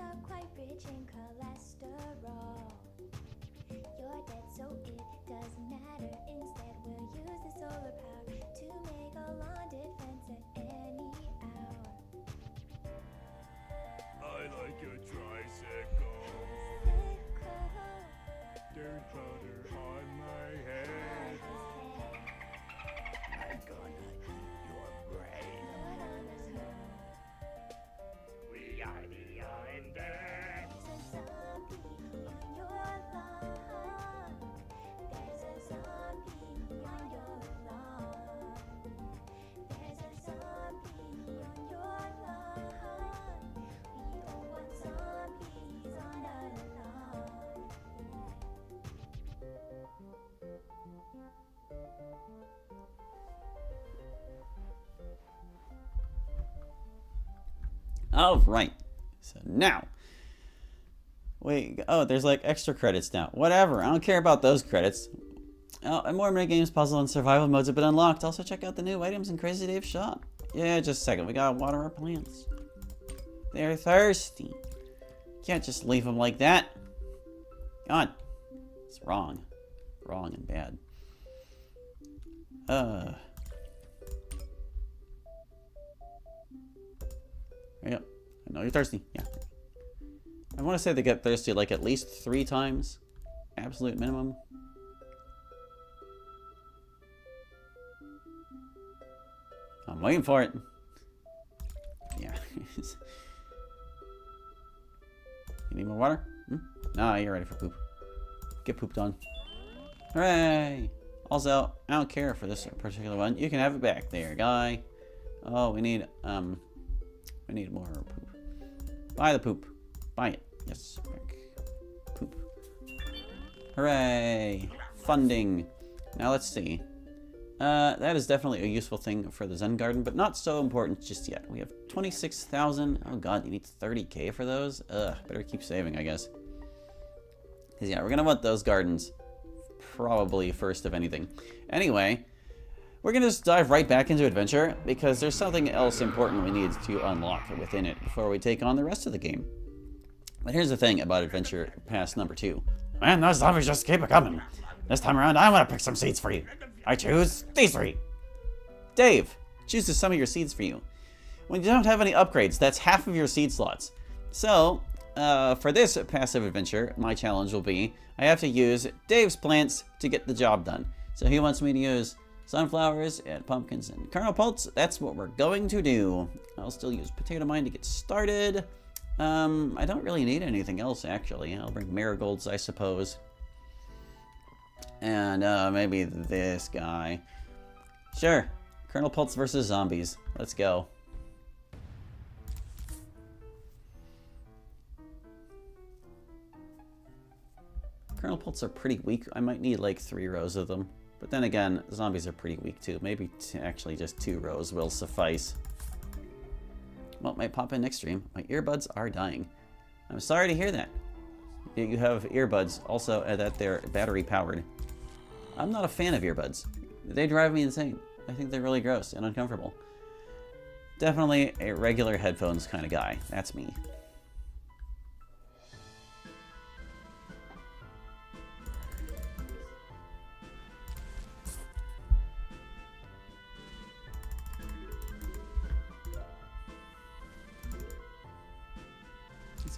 up quite rich in cholesterol. You're dead, so it doesn't matter. Instead, we'll use the solar power to make a lawn defense at any hour. I like your tricycle. There's butter on my head. I'm gonna eat your brain. We are the Undead. There's a zombie on your lawn. There's a zombie on your lawn. There's a zombie on your lawn. We don't want zombies on our lawn. All right. So now, wait. Oh, there's like extra credits now. Whatever. I don't care about those credits. Oh, and more minigames, puzzle, and survival modes have been unlocked. Also, check out the new items in Crazy Dave's shop. Yeah, just a second. We gotta water our plants. They're thirsty. Can't just leave them like that. God, it's wrong. Wrong and bad. Yep. I know you're thirsty. Yeah. I want to say they get thirsty like at least 3 times. Absolute minimum. I'm waiting for it. Yeah. You need more water? Nah, you're ready for poop. Get pooped on. Hooray! Also, I don't care for this particular one. You can have it back there, guy. Oh, we need more poop. Buy the poop. Buy it. Yes. Back. Poop. Hooray! Funding. Now let's see. That is definitely a useful thing for the Zen Garden, but not so important just yet. We have 26,000. Oh god, you need 30k for those? Ugh, better keep saving, I guess. Because yeah, we're gonna want those gardens probably first of anything. Anyway, we're gonna just dive right back into adventure because there's something else important we need to unlock within it before we take on the rest of the game. But here's the thing about Adventure Pass number 2. Man, those zombies just keep coming. This time around, I want to pick some seeds for you. I choose these 3. Dave chooses some of your seeds for you. When you don't have any upgrades, that's half of your seed slots. So, for this passive adventure, my challenge will be, I have to use Dave's plants to get the job done. So he wants me to use sunflowers and pumpkins and kernel pulse. That's what we're going to do. I'll still use potato mine to get started. I don't really need anything else, actually. I'll bring marigolds, I suppose. And maybe this guy. Sure. Colonel Pulse versus zombies. Let's go. Colonel Pulse are pretty weak. I might need like 3 rows of them. But then again, zombies are pretty weak too. Maybe actually just 2 rows will suffice. Well, might pop in next stream. My earbuds are dying. I'm sorry to hear that. You have earbuds also that they're battery powered. I'm not a fan of earbuds. They drive me insane. I think they're really gross and uncomfortable. Definitely a regular headphones kind of guy. That's me.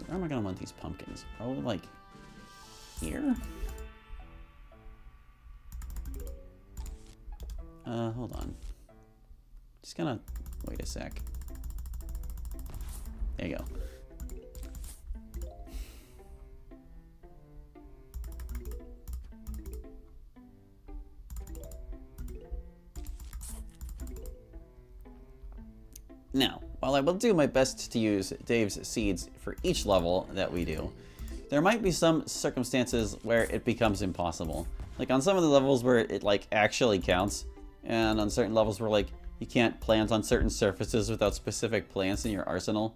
Where am I gonna want these pumpkins? Probably like here? Hold on. Just gonna wait a sec. There you go. Now, while I will do my best to use Dave's seeds for each level that we do, there might be some circumstances where it becomes impossible. Like on some of the levels where it like actually counts, and on certain levels where like you can't plant on certain surfaces without specific plants in your arsenal.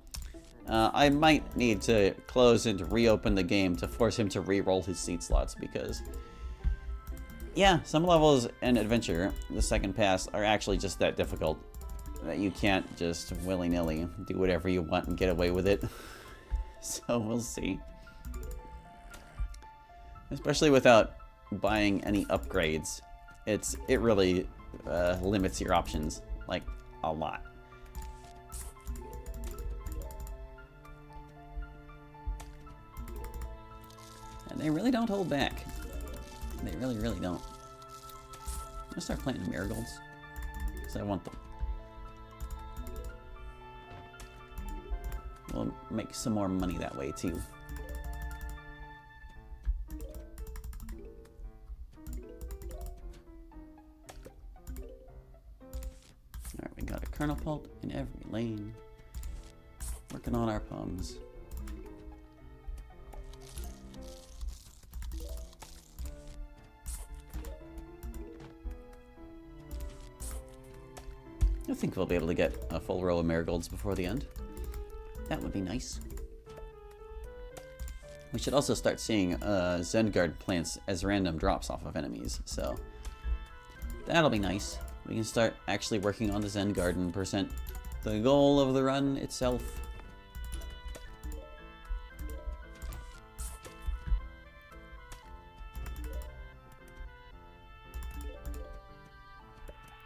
I might need to close and reopen the game to force him to re-roll his seed slots because yeah, some levels in Adventure, the second pass, are actually just that difficult that you can't just willy-nilly do whatever you want and get away with it. So we'll see. Especially without buying any upgrades, it really limits your options, like, a lot. And they really don't hold back. They really, really don't. I'm gonna start planting marigolds, because I want them. We'll make some more money that way, too. Alright, we got a kernel pulp in every lane. Working on our plums. I think we'll be able to get a full row of marigolds before the end. That would be nice. We should also start seeing Zengard plants as random drops off of enemies, so that'll be nice. We can start actually working on the Zen Garden percent. The goal of the run itself.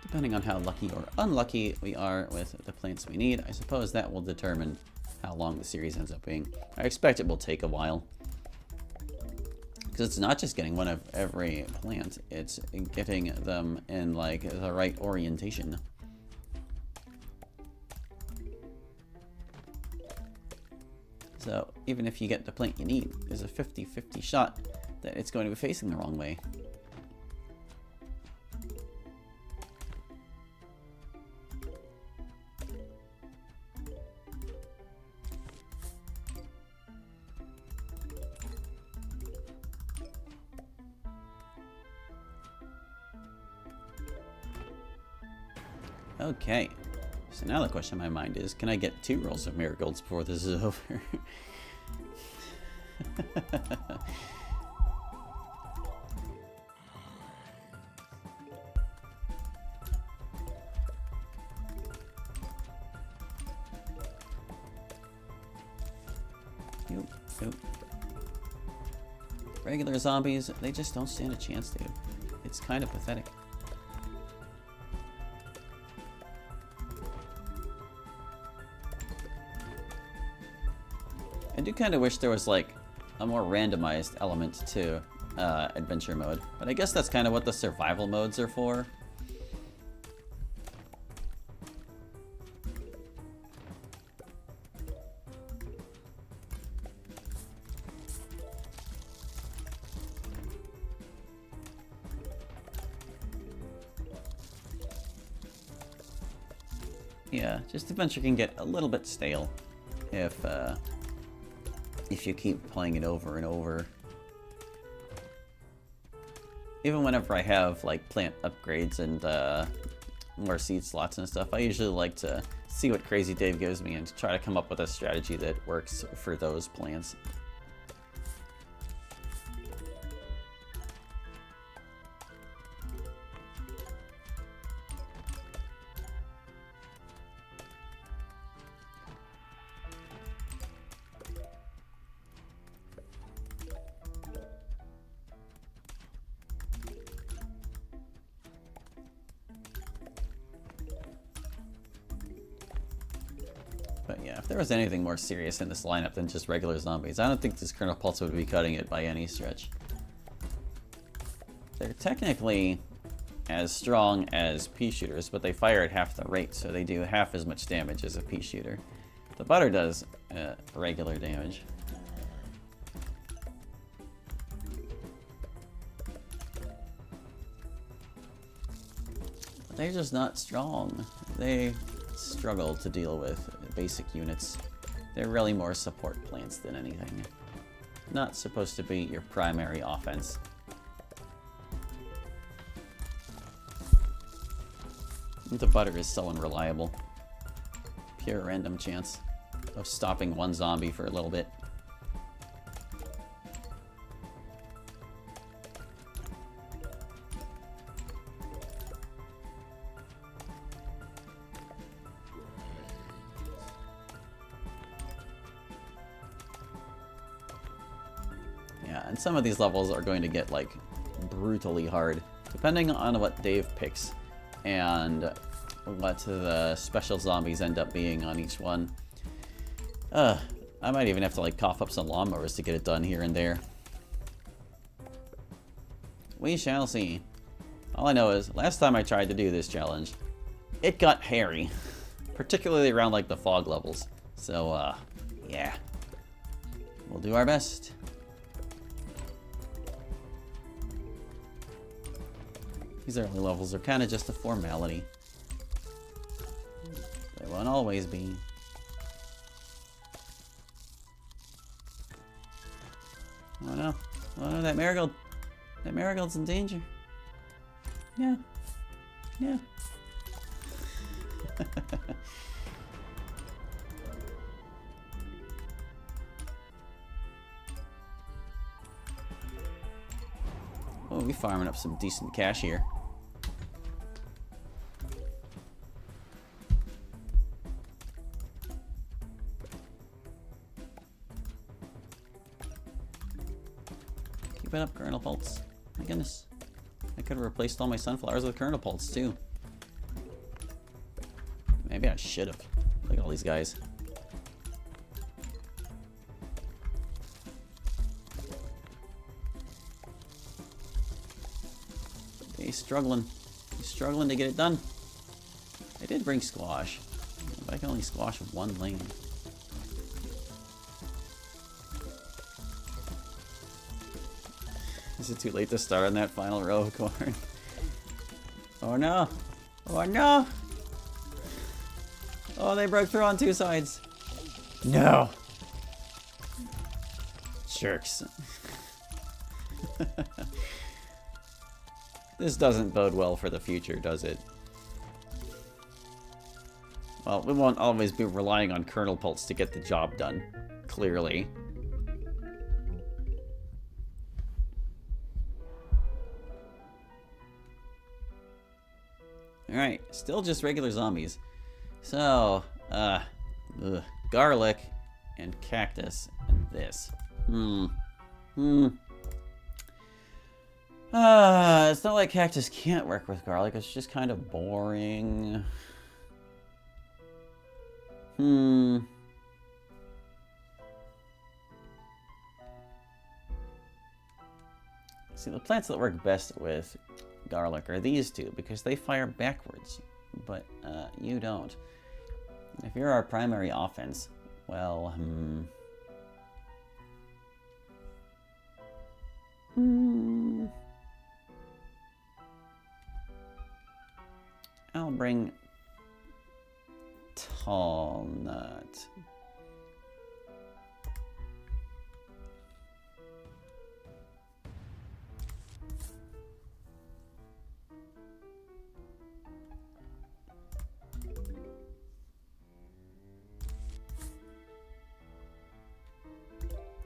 Depending on how lucky or unlucky we are with the plants we need, I suppose that will determine how long the series ends up being. I expect it will take a while. Because it's not just getting one of every plant, it's getting them in, like, the right orientation. So, even if you get the plant you need, there's a 50-50 shot that it's going to be facing the wrong way. Okay, so now the question in my mind is, can I get 2 rolls of marigolds before this is over? Nope. Regular zombies, they just don't stand a chance, dude. It's kind of pathetic. I do kind of wish there was, like, a more randomized element to adventure mode, but I guess that's kind of what the survival modes are for. Yeah, just adventure can get a little bit stale if you keep playing it over and over. Even whenever I have, like, plant upgrades and more seed slots and stuff, I usually like to see what Crazy Dave gives me and try to come up with a strategy that works for those plants. But yeah, if there was anything more serious in this lineup than just regular zombies, I don't think this Colonel Pulse would be cutting it by any stretch. They're technically as strong as pea shooters, but they fire at half the rate, so they do half as much damage as a pea shooter. The butter does regular damage. But they're just not strong. They struggle to deal with basic units. They're really more support plants than anything. Not supposed to be your primary offense. The butter is so unreliable. Pure random chance of stopping one zombie for a little bit. and some of these levels are going to get, like, brutally hard, depending on what Dave picks, and what the special zombies end up being on each one. I might even have to, like, cough up some lawnmowers to get it done here and there. We shall see. All I know is, last time I tried to do this challenge, it got hairy. Particularly around, like, the fog levels. So, yeah. We'll do our best. These early levels are kind of just a formality. They won't always be. Oh no. Oh no, that marigold. That marigold's in danger. Yeah. Yeah. Oh, we're farming up some decent cash here. Keep it up, kernel pulse. My goodness. I could have replaced all my sunflowers with kernel pulse too. Maybe I should have. Look at all these guys. He's struggling. He's struggling to get it done. I did bring squash, but I can only squash one lane. Is it too late to start on that final row of corn? Oh no! Oh no! Oh, they broke through on two sides. No! Jerks. This doesn't bode well for the future, does it? Well, we won't always be relying on kernel pulse to get the job done. Clearly. Alright, still just regular zombies. So, garlic and cactus and this. It's not like cactus can't work with garlic, it's just kind of boring. See, the plants that work best with garlic are these two, because they fire backwards, but you don't. If you're our primary offense, well, I'll bring tall nut.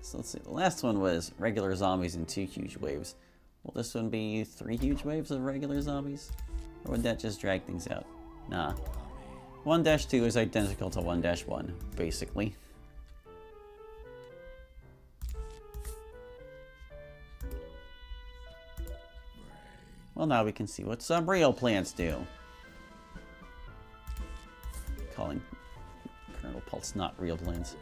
So let's see, the last one was regular zombies in 2 huge waves. Will this one be 3 huge waves of regular zombies? Or would that just drag things out? Nah. 1-2 is identical to 1-1, basically. Well, now we can see what some real plants do. Calling kernel pulse not real plants.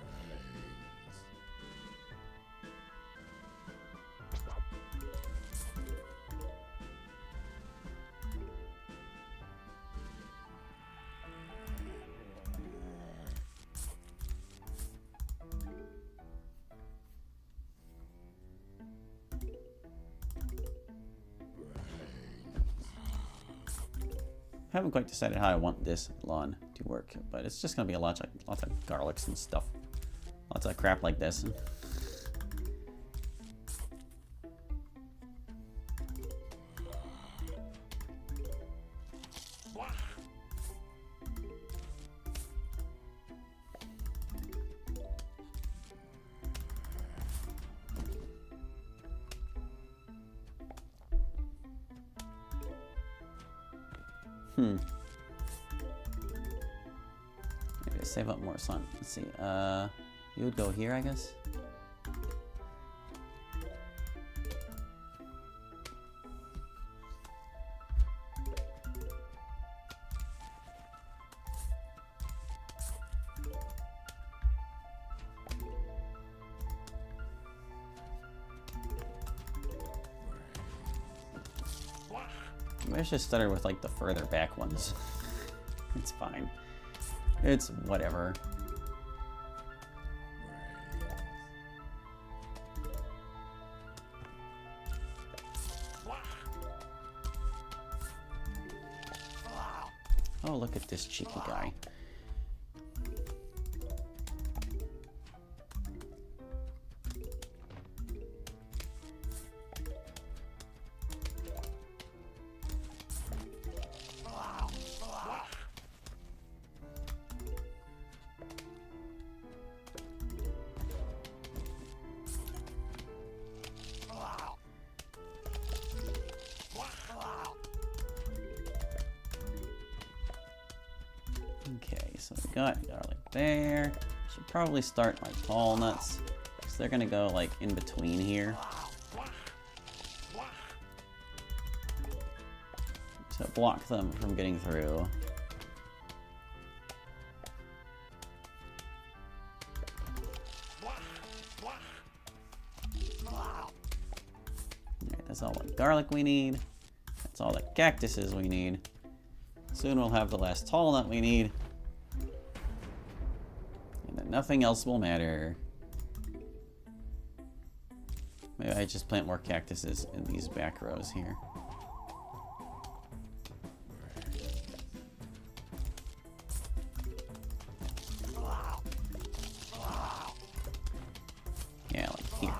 I haven't quite decided how I want this lawn to work, but it's just gonna be lots of garlics and stuff. Lots of crap like this. Maybe save up more sun. Let's see. You would go here, I guess. Maybe I should have started with like the further back ones. It's fine. It's whatever. Oh, look at this cheeky guy. Okay, so we got garlic there. Should probably start my tall nuts. So they're gonna go like in between here. To block them from getting through. Alright, that's all the garlic we need. That's all the cactuses we need. Soon we'll have the last tall nut we need. And then nothing else will matter. Maybe I just plant more cactuses in these back rows here. Yeah, like here.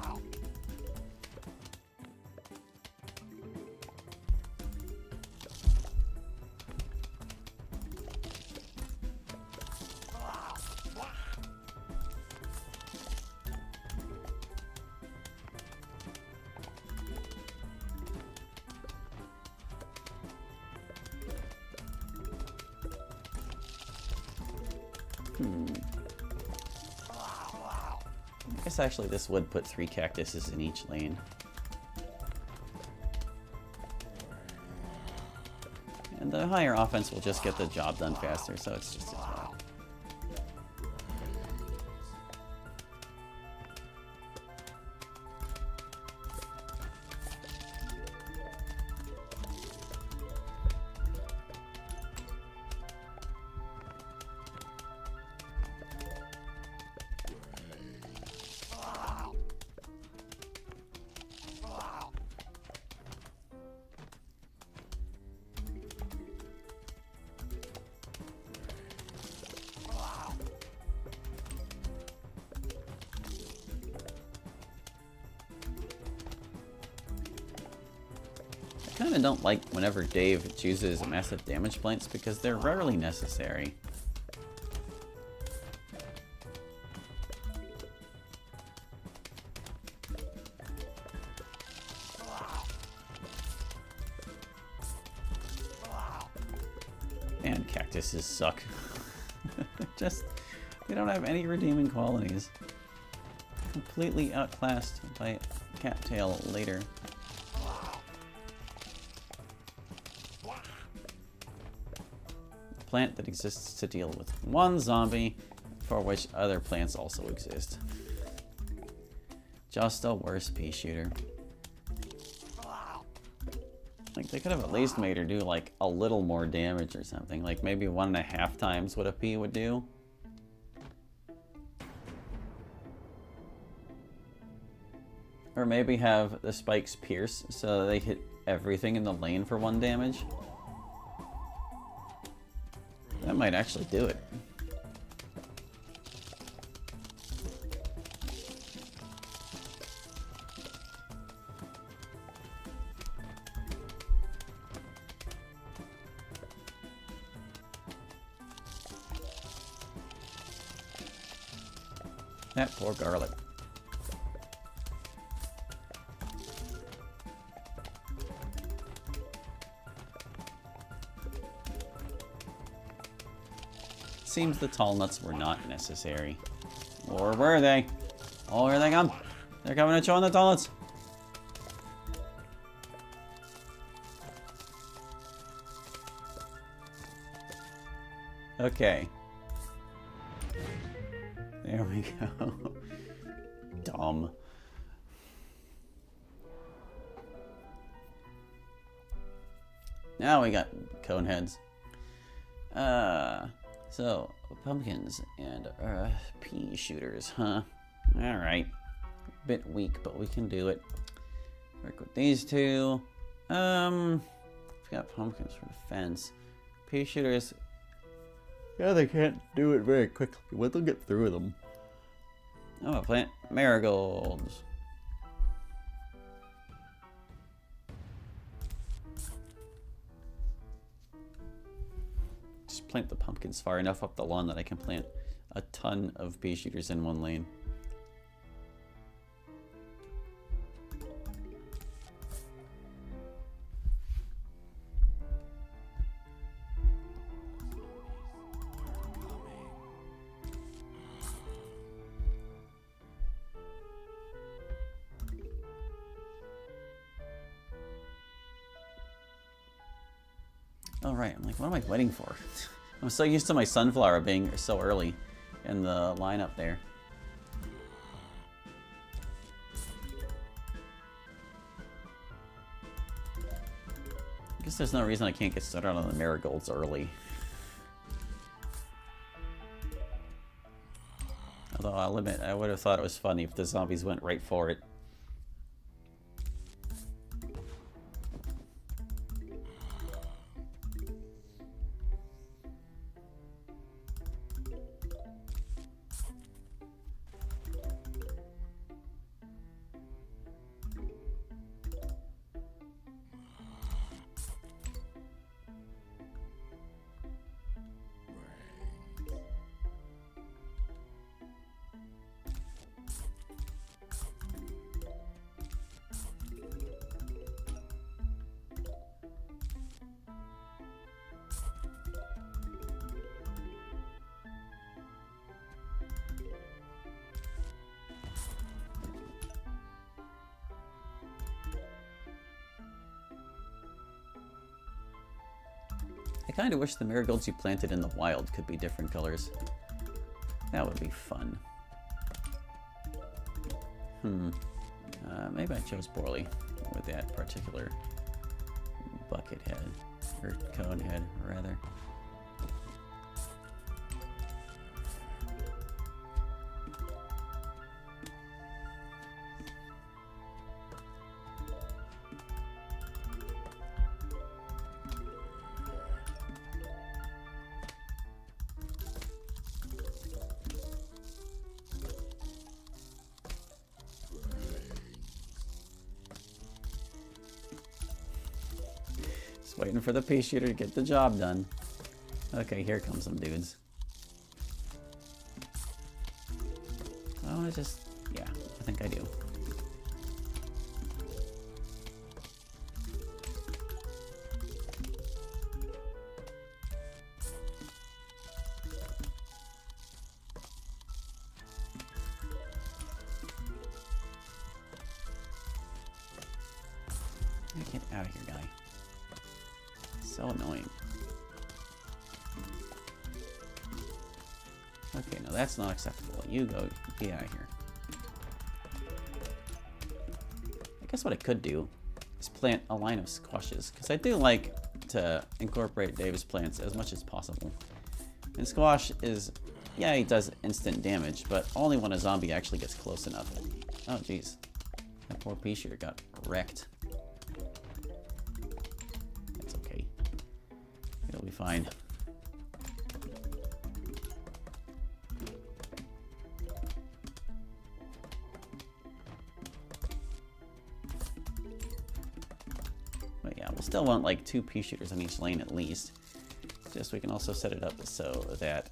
I guess actually this would put 3 cactuses in each lane. And the higher offense will just get the job done faster, so it's just as well. I kind of don't like whenever Dave chooses massive damage plants because they're rarely necessary. Man, cactuses suck. They don't have any redeeming qualities. Completely outclassed by Cattail later. Plant that exists to deal with one zombie, for which other plants also exist. Just a worse pea shooter. Like, they could have at least made her do, like, a little more damage or something. Like, maybe 1.5 times what a pea would do. Or maybe have the spikes pierce so that they hit everything in the lane for 1 damage. That might actually do it. That poor garlic. Seems the tall nuts were not necessary. Or were they? Oh, here they come. They're coming at you on the tall nuts. Okay. There we go. Dumb. Now we got cone heads. So pumpkins and pea shooters, huh? All right. Bit weak, but we can do it. Work with these two. We got pumpkins for defense. Pea shooters. Yeah, they can't do it very quickly, but they'll get through them. I'm gonna plant marigolds. Just plant the pumpkins far enough up the lawn that I can plant a ton of pea shooters in one lane. All right, I'm like, what am I waiting for? I'm so used to my sunflower being so early in the lineup there. I guess there's no reason I can't get started on the marigolds early. Although I'll admit, I would have thought it was funny if the zombies went right for it. I kind of wish the marigolds you planted in the wild could be different colors. That would be fun. Maybe I chose poorly with that particular bucket head, or cone head, rather. Just waiting for the pea shooter to get the job done. Okay, here comes some dudes. I want to just... yeah, I think I do. Get out of here, guy. So annoying. Okay, no, that's not acceptable. You go, get out of here. I guess what I could do is plant a line of squashes, because I do like to incorporate Dave's plants as much as possible. And squash is, yeah, he does instant damage, but only when a zombie actually gets close enough. Oh, jeez. That poor pea shooter got wrecked. That's okay. It'll be fine. But yeah, we'll still want like 2 pea shooters on each lane at least. Just we can also set it up so that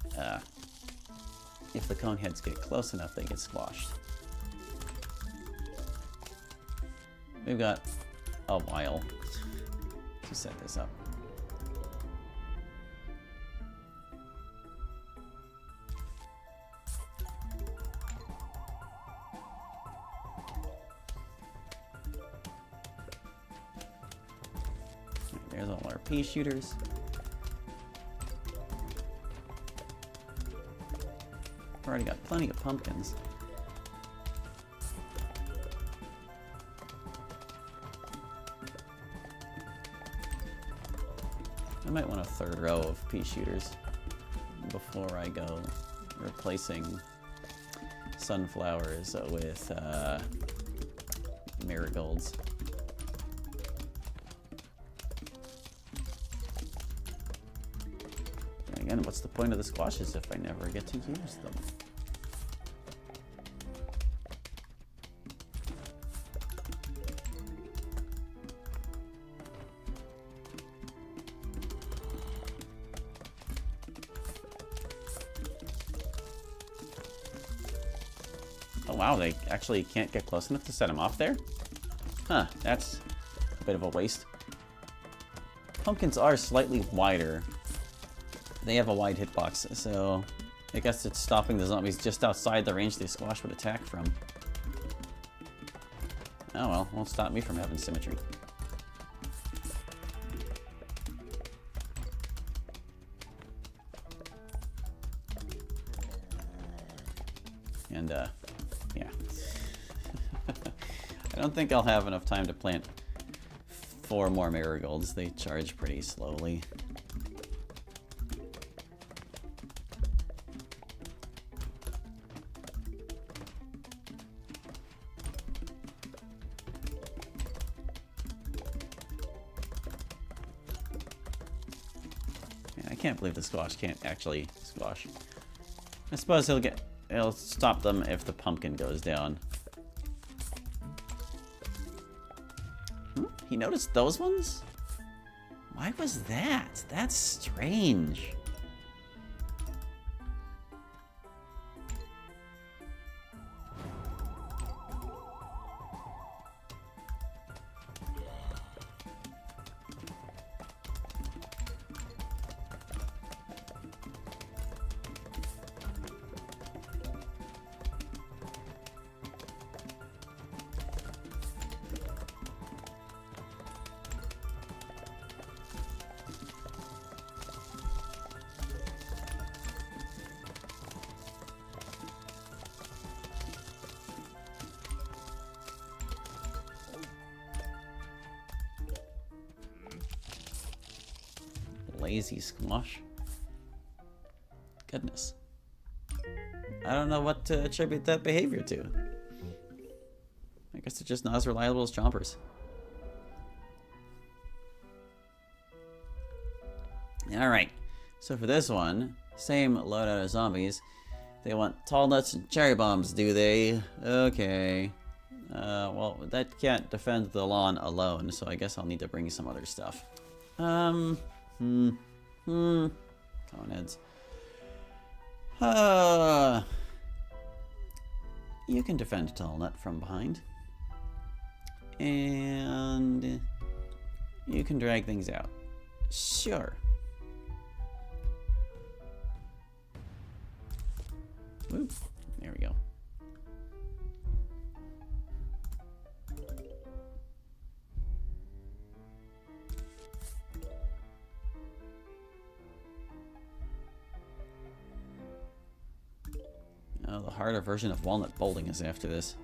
if the cone heads get close enough, they get squashed. We've got a while to set this up. There's all our pea shooters. We've already got plenty of pumpkins. I might want a third row of pea shooters before I go replacing sunflowers with marigolds. And again, what's the point of the squashes if I never get to use them? Oh wow, they actually can't get close enough to set them off there? Huh, that's a bit of a waste. Pumpkins are slightly wider. They have a wide hitbox, so I guess it's stopping the zombies just outside the range the squash would attack from. Oh well, won't stop me from having symmetry. And, yeah. I don't think I'll have enough time to plant 4 more marigolds. They charge pretty slowly. Yeah, I can't believe the squash can't actually squash. I suppose it'll stop them if the pumpkin goes down. He noticed those ones? Why was that? That's strange. Lazy squash. Goodness. I don't know what to attribute that behavior to. I guess they're just not as reliable as chompers. Alright, so for this one, same loadout of zombies. They want tall nuts and cherry bombs, do they? Okay. Well, that can't defend the lawn alone, so I guess I'll need to bring some other stuff. Coneheads. You can defend Tall Nut from behind. And you can drag things out. Sure. Whoop. There we go. Oh, the harder version of walnut bowling is after this.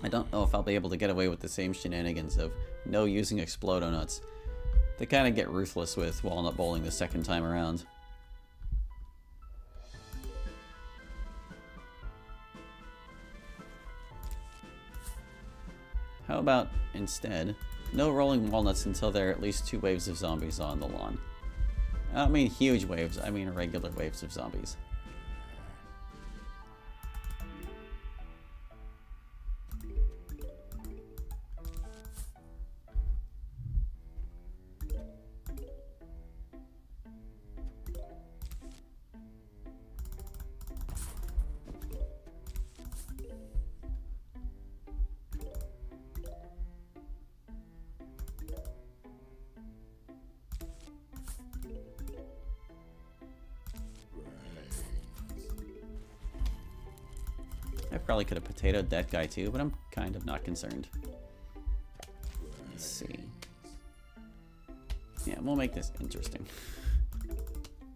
I don't know if I'll be able to get away with the same shenanigans of no using Explodo-Nuts. They kind of get ruthless with walnut bowling the second time around. How about, instead, no rolling walnuts until there are at least 2 waves of zombies on the lawn. I don't mean huge waves, I mean regular waves of zombies. I probably could have potatoed that guy too, but I'm kind of not concerned. Let's see. Yeah, we'll make this interesting.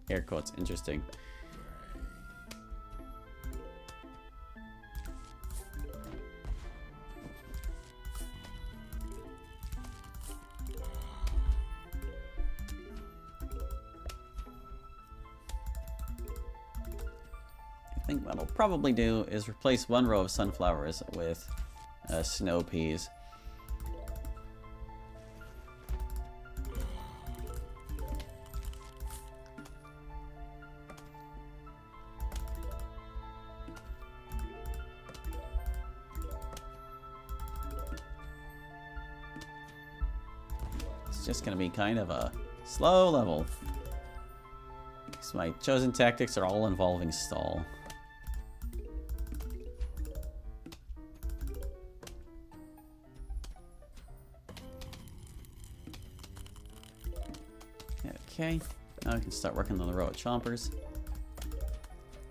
Air quotes, interesting. think what I'll probably do is replace one row of sunflowers with snow peas. It's just going to be kind of a slow level. So my chosen tactics are all involving stall. Okay, now we can start working on the row of chompers.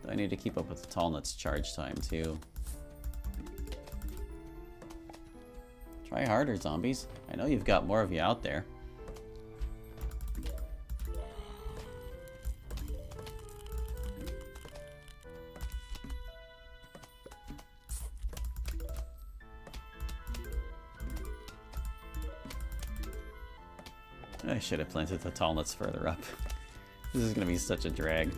I need to keep up with the tall nuts charge time too. Try harder, zombies. I know you've got more of you out there. I should have planted the tall nuts further up. This is going to be such a drag.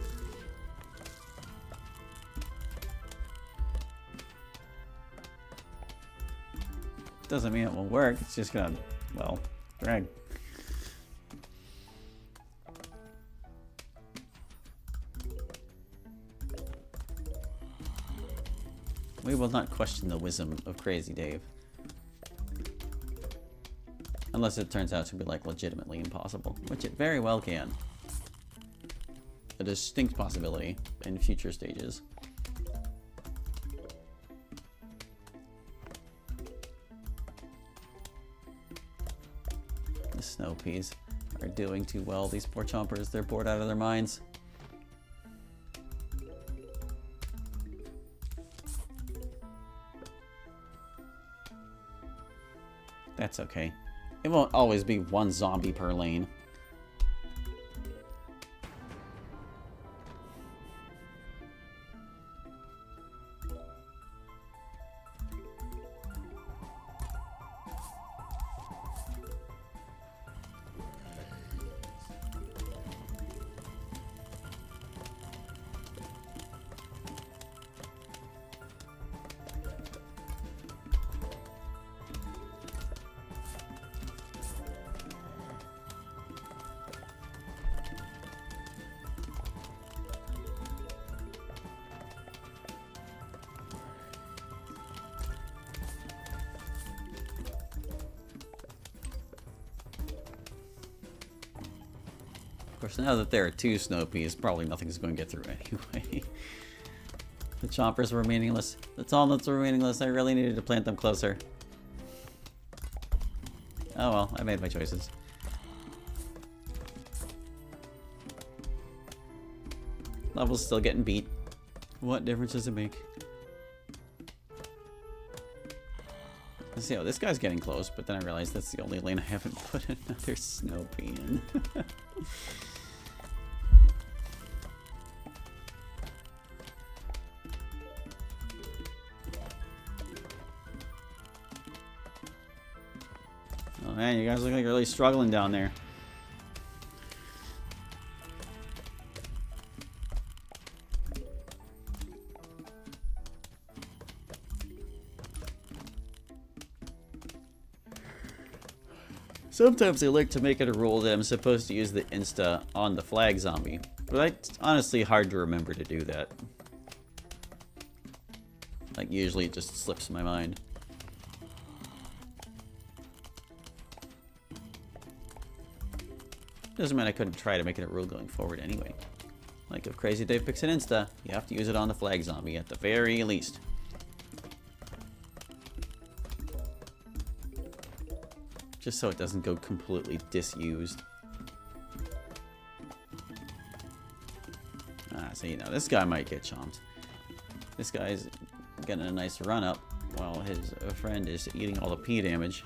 Doesn't mean it won't work, it's just going to, well, drag. We will not question the wisdom of Crazy Dave. Unless it turns out to be, like, legitimately impossible, which it very well can. A distinct possibility in future stages. The snow peas are doing too well. These poor chompers, they're bored out of their minds. That's okay. It won't always be one zombie per lane. Of course, now that there are two snow peas, probably nothing's going to get through anyway. The chompers were meaningless. The tall nuts were meaningless. I really needed to plant them closer. Oh well, I made my choices. Level's still getting beat. What difference does it make? Let's see, oh, this guy's getting close, but then I realized that's the only lane I haven't put another snow pea in. Oh man, you guys look like you're really struggling down there. Sometimes I like to make it a rule that I'm supposed to use the insta on the flag zombie, but it's honestly hard to remember to do that. Like, usually it just slips my mind. Doesn't mean I couldn't try to make it a rule going forward anyway. Like, if Crazy Dave picks an insta, you have to use it on the flag zombie at the very least. Just so it doesn't go completely disused. So you know, this guy might get chomped. This guy's getting a nice run up while his friend is eating all the pea damage.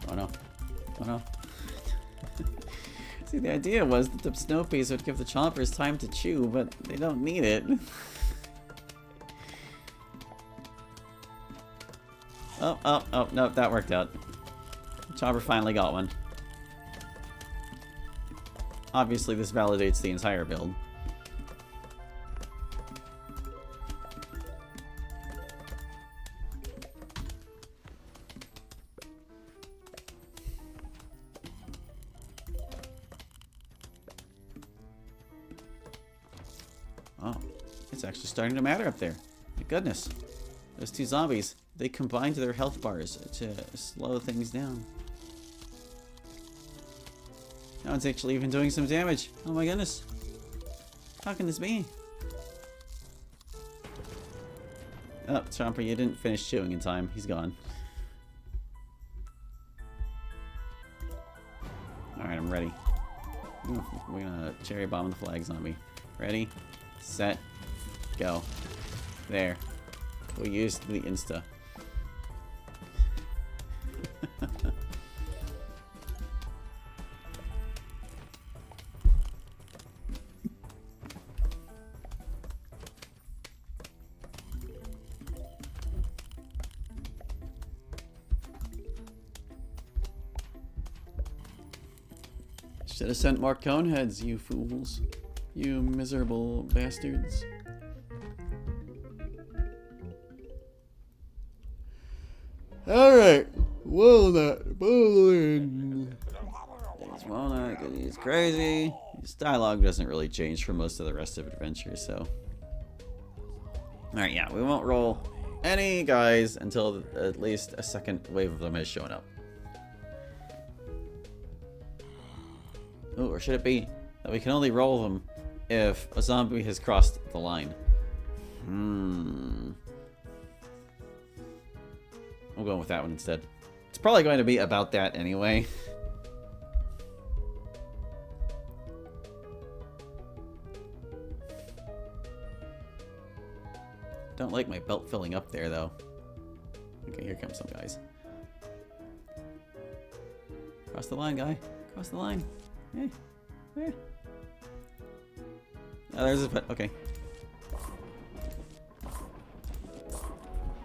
Oh no. Oh no. See, the idea was that the snow peas would give the chompers time to chew, but they don't need it. Oh, no, that worked out. Chomper finally got one. obviously this validates the entire build. Oh, it's actually starting to matter up there. My goodness. Those two zombies, they combined their health bars to slow things down. Now it's actually even doing some damage. Oh my goodness. How can this be? Oh, Chomper, you didn't finish chewing in time. He's gone. Alright, I'm ready. Ooh, we're gonna cherry bomb the flag zombie. Ready, set, go. There. We used the insta. Should have sent more cone heads, you fools. You miserable bastards. Alright. Walnut bowling. He's Walnut because he's crazy. His dialogue doesn't really change for most of the rest of Adventure, so. Alright, yeah, we won't roll any guys until at least a second wave of them has shown up. Oh, or should it be that we can only roll them if a zombie has crossed the line? I'm going with that one instead. It's probably going to be about that anyway. Don't like my belt filling up there, though. Okay, here comes some guys. Cross the line, guy. Cross the line. Hey. Hey. Oh, there's his pet. Okay.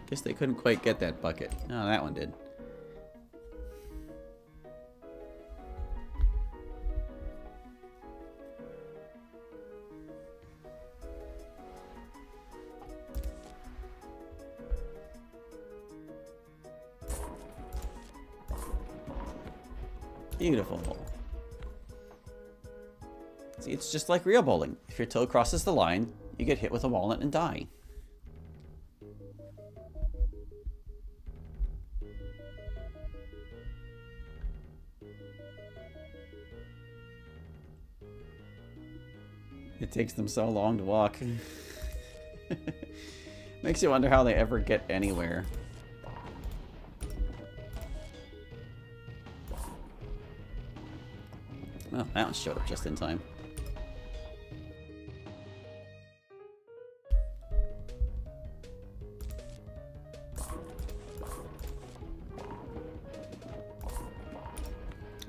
Guess they couldn't quite get that bucket. No, that one did. Beautiful. See, it's just like real bowling. If your toe crosses the line, you get hit with a walnut and die. It takes them so long to walk. Makes you wonder how they ever get anywhere. Well, that one showed up just in time.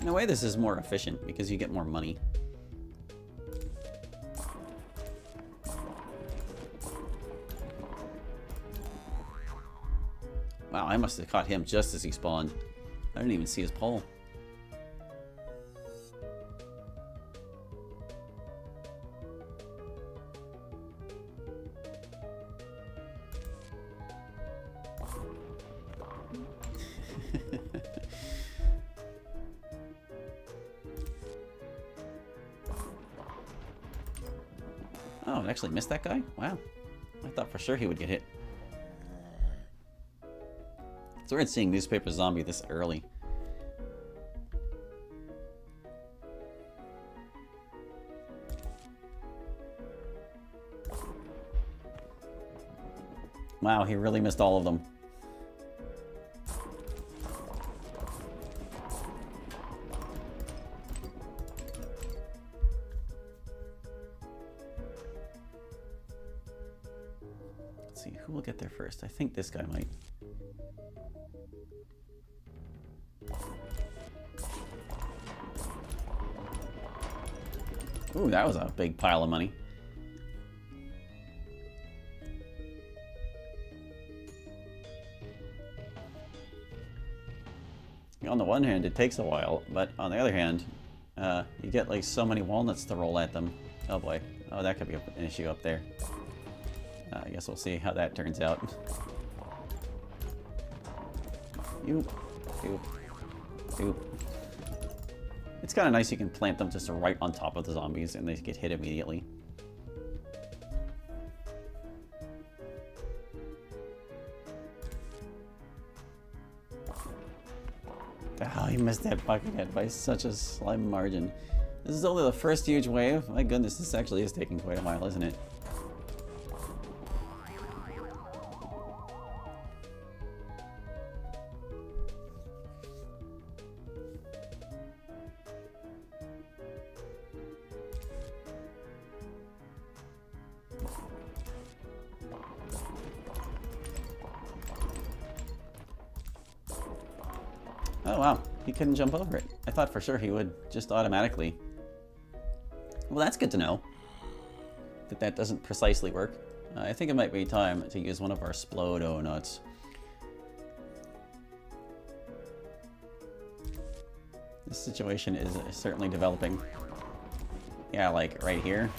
In a way, this is more efficient because you get more money. Wow, I must have caught him just as he spawned. I didn't even see his pole. Oh, it actually missed that guy? Wow. I thought for sure he would get hit. It's weird seeing Newspaper Zombie this early. Wow, he really missed all of them. Let's see, who will get there first? I think this guy might. Ooh, that was a big pile of money. On the one hand, it takes a while, but on the other hand, You get like so many walnuts to roll at them. Oh boy. Oh, that could be an issue up there. I guess we'll see how that turns out. You. It's kind of nice you can plant them just right on top of the zombies and they get hit immediately. Oh, he missed that buckethead by such a slim margin. This is only the first huge wave. My goodness, this actually is taking quite a while, isn't it? Oh wow, he couldn't jump over it. I thought for sure he would just automatically. Well, that's good to know. That doesn't precisely work. I think it might be time to use one of our Splodo nuts. This situation is certainly developing. Yeah, like right here.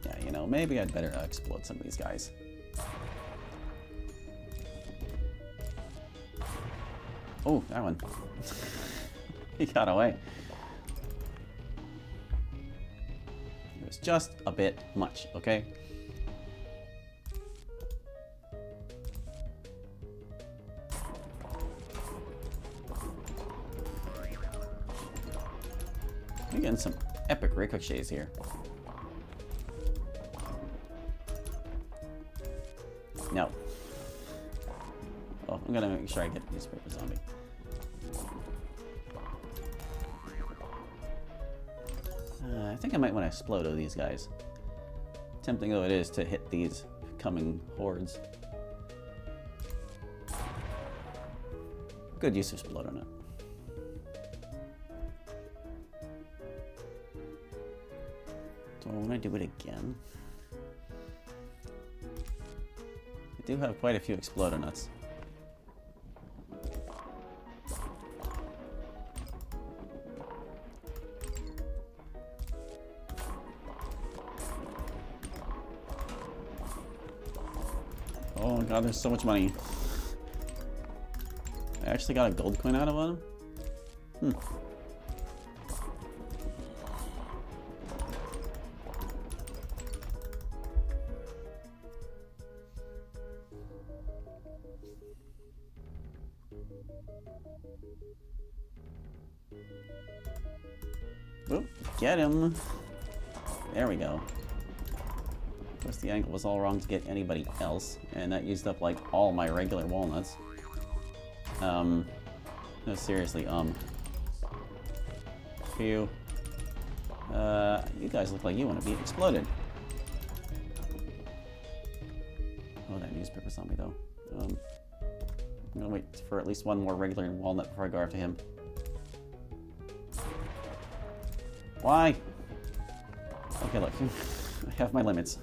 Yeah, you know, maybe I'd better explode some of these guys. Oh, that one. He got away. It was just a bit much, okay? We're getting some epic ricochets here. No. Oh, I'm gonna make sure I get newspaper zombie. I think I might want to Splodo these guys. Tempting though it is to hit these coming hordes. Good use of Splodo nut. Do I want to do it again? I do have quite a few Explodo nuts. Oh god, there's so much money. I actually got a gold coin out of one. Oop, get him. There we go. Of course, the angle was all wrong to get anybody else, and that used up like all my regular walnuts. No, seriously, Phew. You guys look like you want to be exploded. Oh, that newspaper zombie though. I'm gonna wait for at least one more regular walnut before I go after him. Why? Okay, look. I have my limits.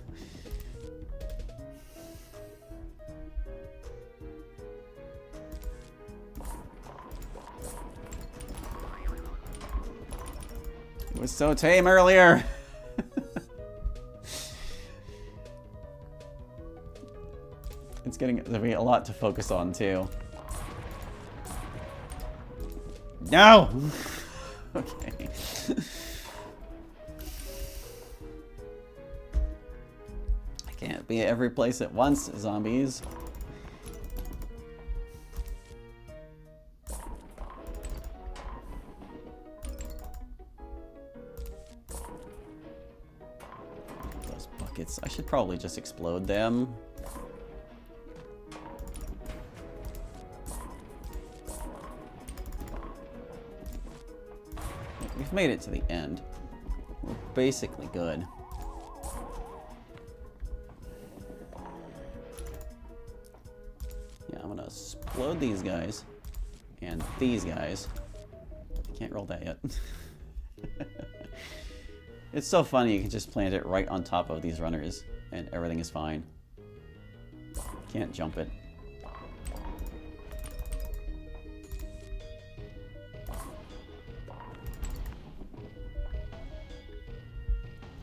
It was so tame earlier. It's getting to be a lot to focus on too. No! Okay. I can't be at every place at once, zombies. Those buckets, I should probably just explode them. We've made it to the end. We're basically good. Yeah, I'm gonna explode these guys and these guys. I can't roll that yet. It's so funny, you can just plant it right on top of these runners and everything is fine. Can't jump it.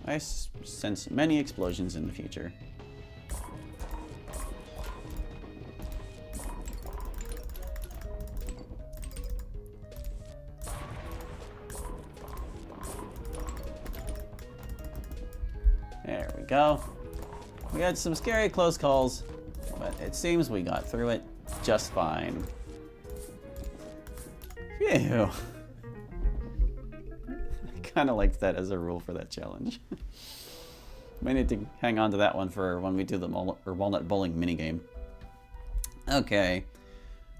I sense many explosions in the future. There we go. We had some scary close calls, but it seems we got through it just fine. Phew. I kind of liked that as a rule for that challenge. May need to hang on to that one for when we do the walnut bowling minigame. Okay.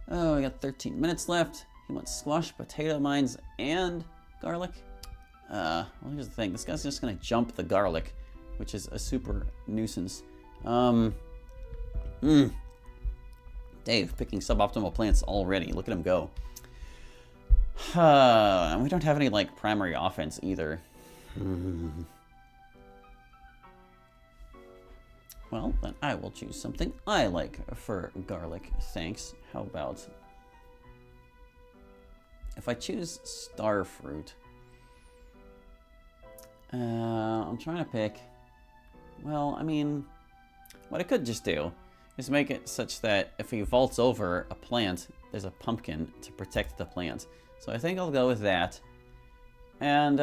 Oh, we got 13 minutes left. He wants squash, potato mines, and garlic. Well, here's the thing. This guy's just gonna jump the garlic, which is a super nuisance. Dave, picking suboptimal plants already. Look at him go. We don't have any, like, primary offense either. Well, then I will choose something I like for garlic. Thanks. How about if I choose star fruit? I'm trying to pick. Well, I mean, what I could just do is make it such that if he vaults over a plant, there's a pumpkin to protect the plant. So I think I'll go with that. And,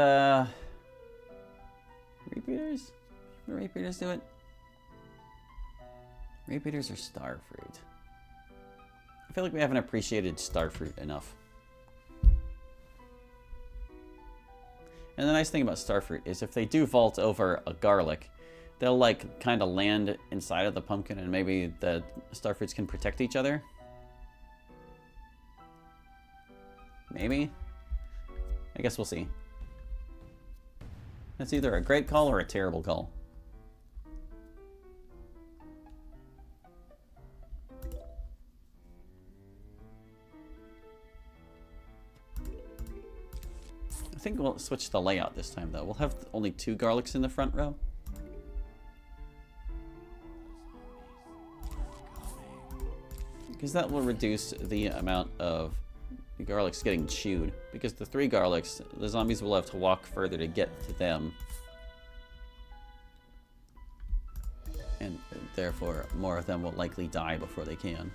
repeaters? Do repeaters do it? Repeaters or star fruit? I feel like we haven't appreciated star fruit enough. And the nice thing about starfruit is if they do vault over a garlic, they'll like kind of land inside of the pumpkin and maybe the starfruits can protect each other. Maybe? I guess we'll see. That's either a great call or a terrible call. I think we'll switch the layout this time, though. We'll have only 2 garlics in the front row. Because that will reduce the amount of garlics getting chewed. Because the 3 garlics, the zombies will have to walk further to get to them. And therefore, more of them will likely die before they can.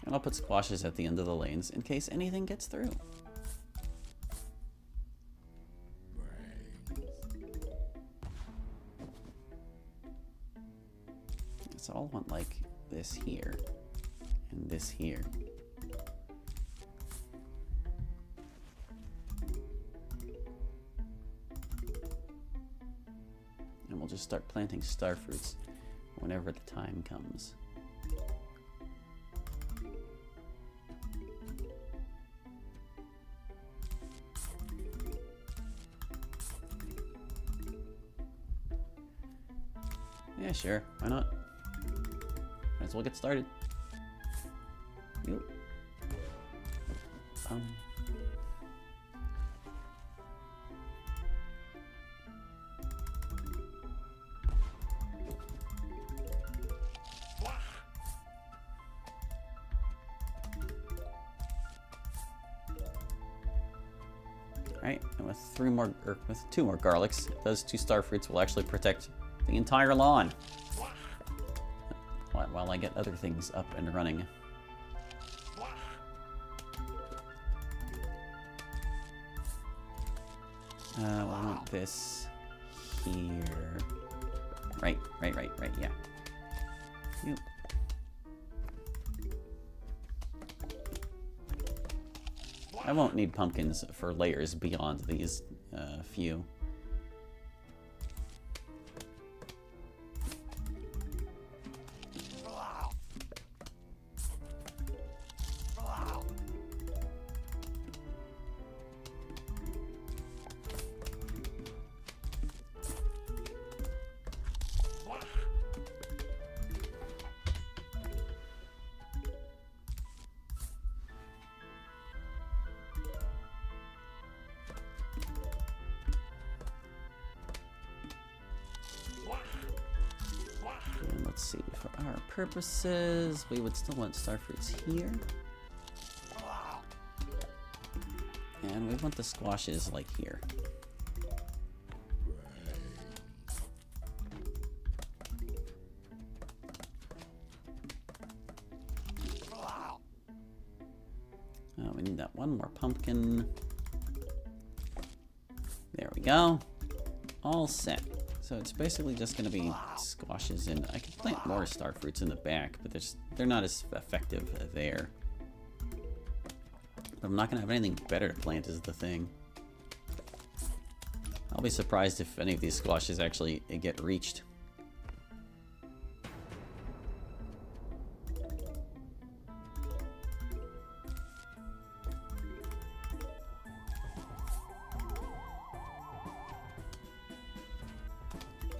And I'll put squashes at the end of the lanes in case anything gets through. So I'll want like this here and this here. And we'll just start planting starfruits whenever the time comes. Yeah, sure. Why not? Might as well get started. Yo. Alright, and with 2 more garlics, those 2 starfruits will actually protect the entire lawn while I get other things up and running. I want this here. Right, yeah. Yep. I won't need pumpkins for layers beyond these few. for our purposes, we would still want starfruits here. And we want the squashes like here. We need that one more pumpkin. There we go. All set. So it's basically just going to be squashes, and I can plant more starfruits in the back, but they're not as effective there. But I'm not going to have anything better to plant is the thing. I'll be surprised if any of these squashes actually get reached.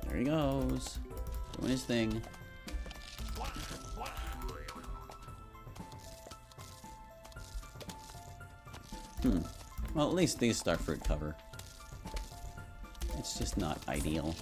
There he goes, doing his thing. Well, at least these starfruit cover. It's just not ideal.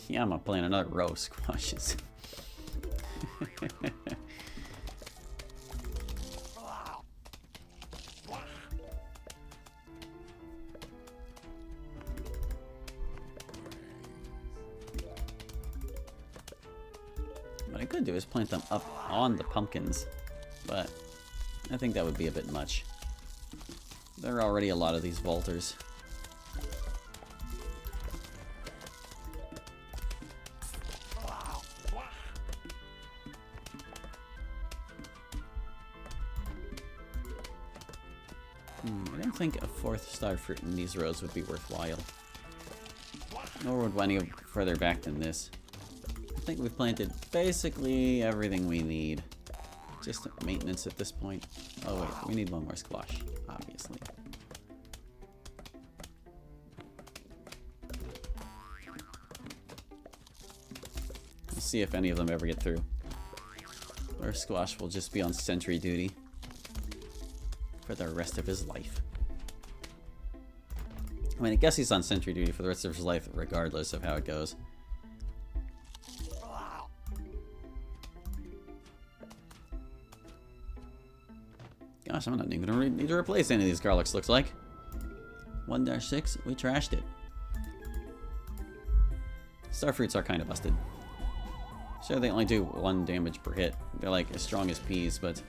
Yeah, I'm gonna plant another row of squashes. What I could do is plant them up on the pumpkins, but I think that would be a bit much. There are already a lot of these vaulters. I don't think a fourth starfruit in these rows would be worthwhile. Nor would any further back than this. I think we've planted basically everything we need. Just maintenance at this point. Oh wait, we need one more squash, obviously. We'll see if any of them ever get through. Our squash will just be on sentry duty for the rest of his life. I mean, I guess he's on sentry duty for the rest of his life, regardless of how it goes. Gosh, I'm not even gonna need to replace any of these garlics, looks like. 1-6, we trashed it. Starfruits are kind of busted. Sure, they only do 1 damage per hit. They're like as strong as peas, but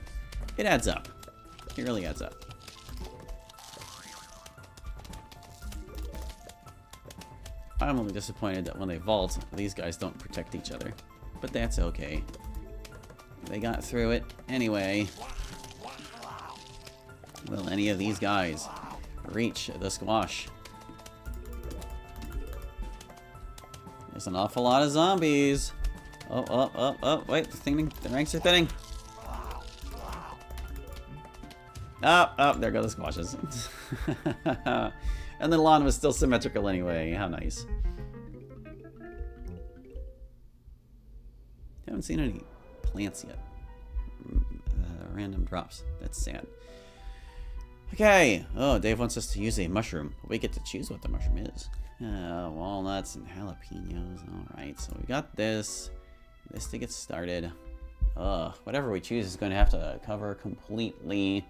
it adds up. It really adds up. I'm only disappointed that when they vault, these guys don't protect each other. But that's okay. They got through it anyway. Will any of these guys reach the squash? There's an awful lot of zombies. Oh, wait, the ranks are thinning. Oh, there go the squashes. And the lawn was still symmetrical anyway. How nice. Haven't seen any plants yet. Random drops. That's sad. Okay. Oh, Dave wants us to use a mushroom. We get to choose what the mushroom is. Walnuts and jalapenos. Alright, so we got this. This to get started. Whatever we choose is going to have to cover completely.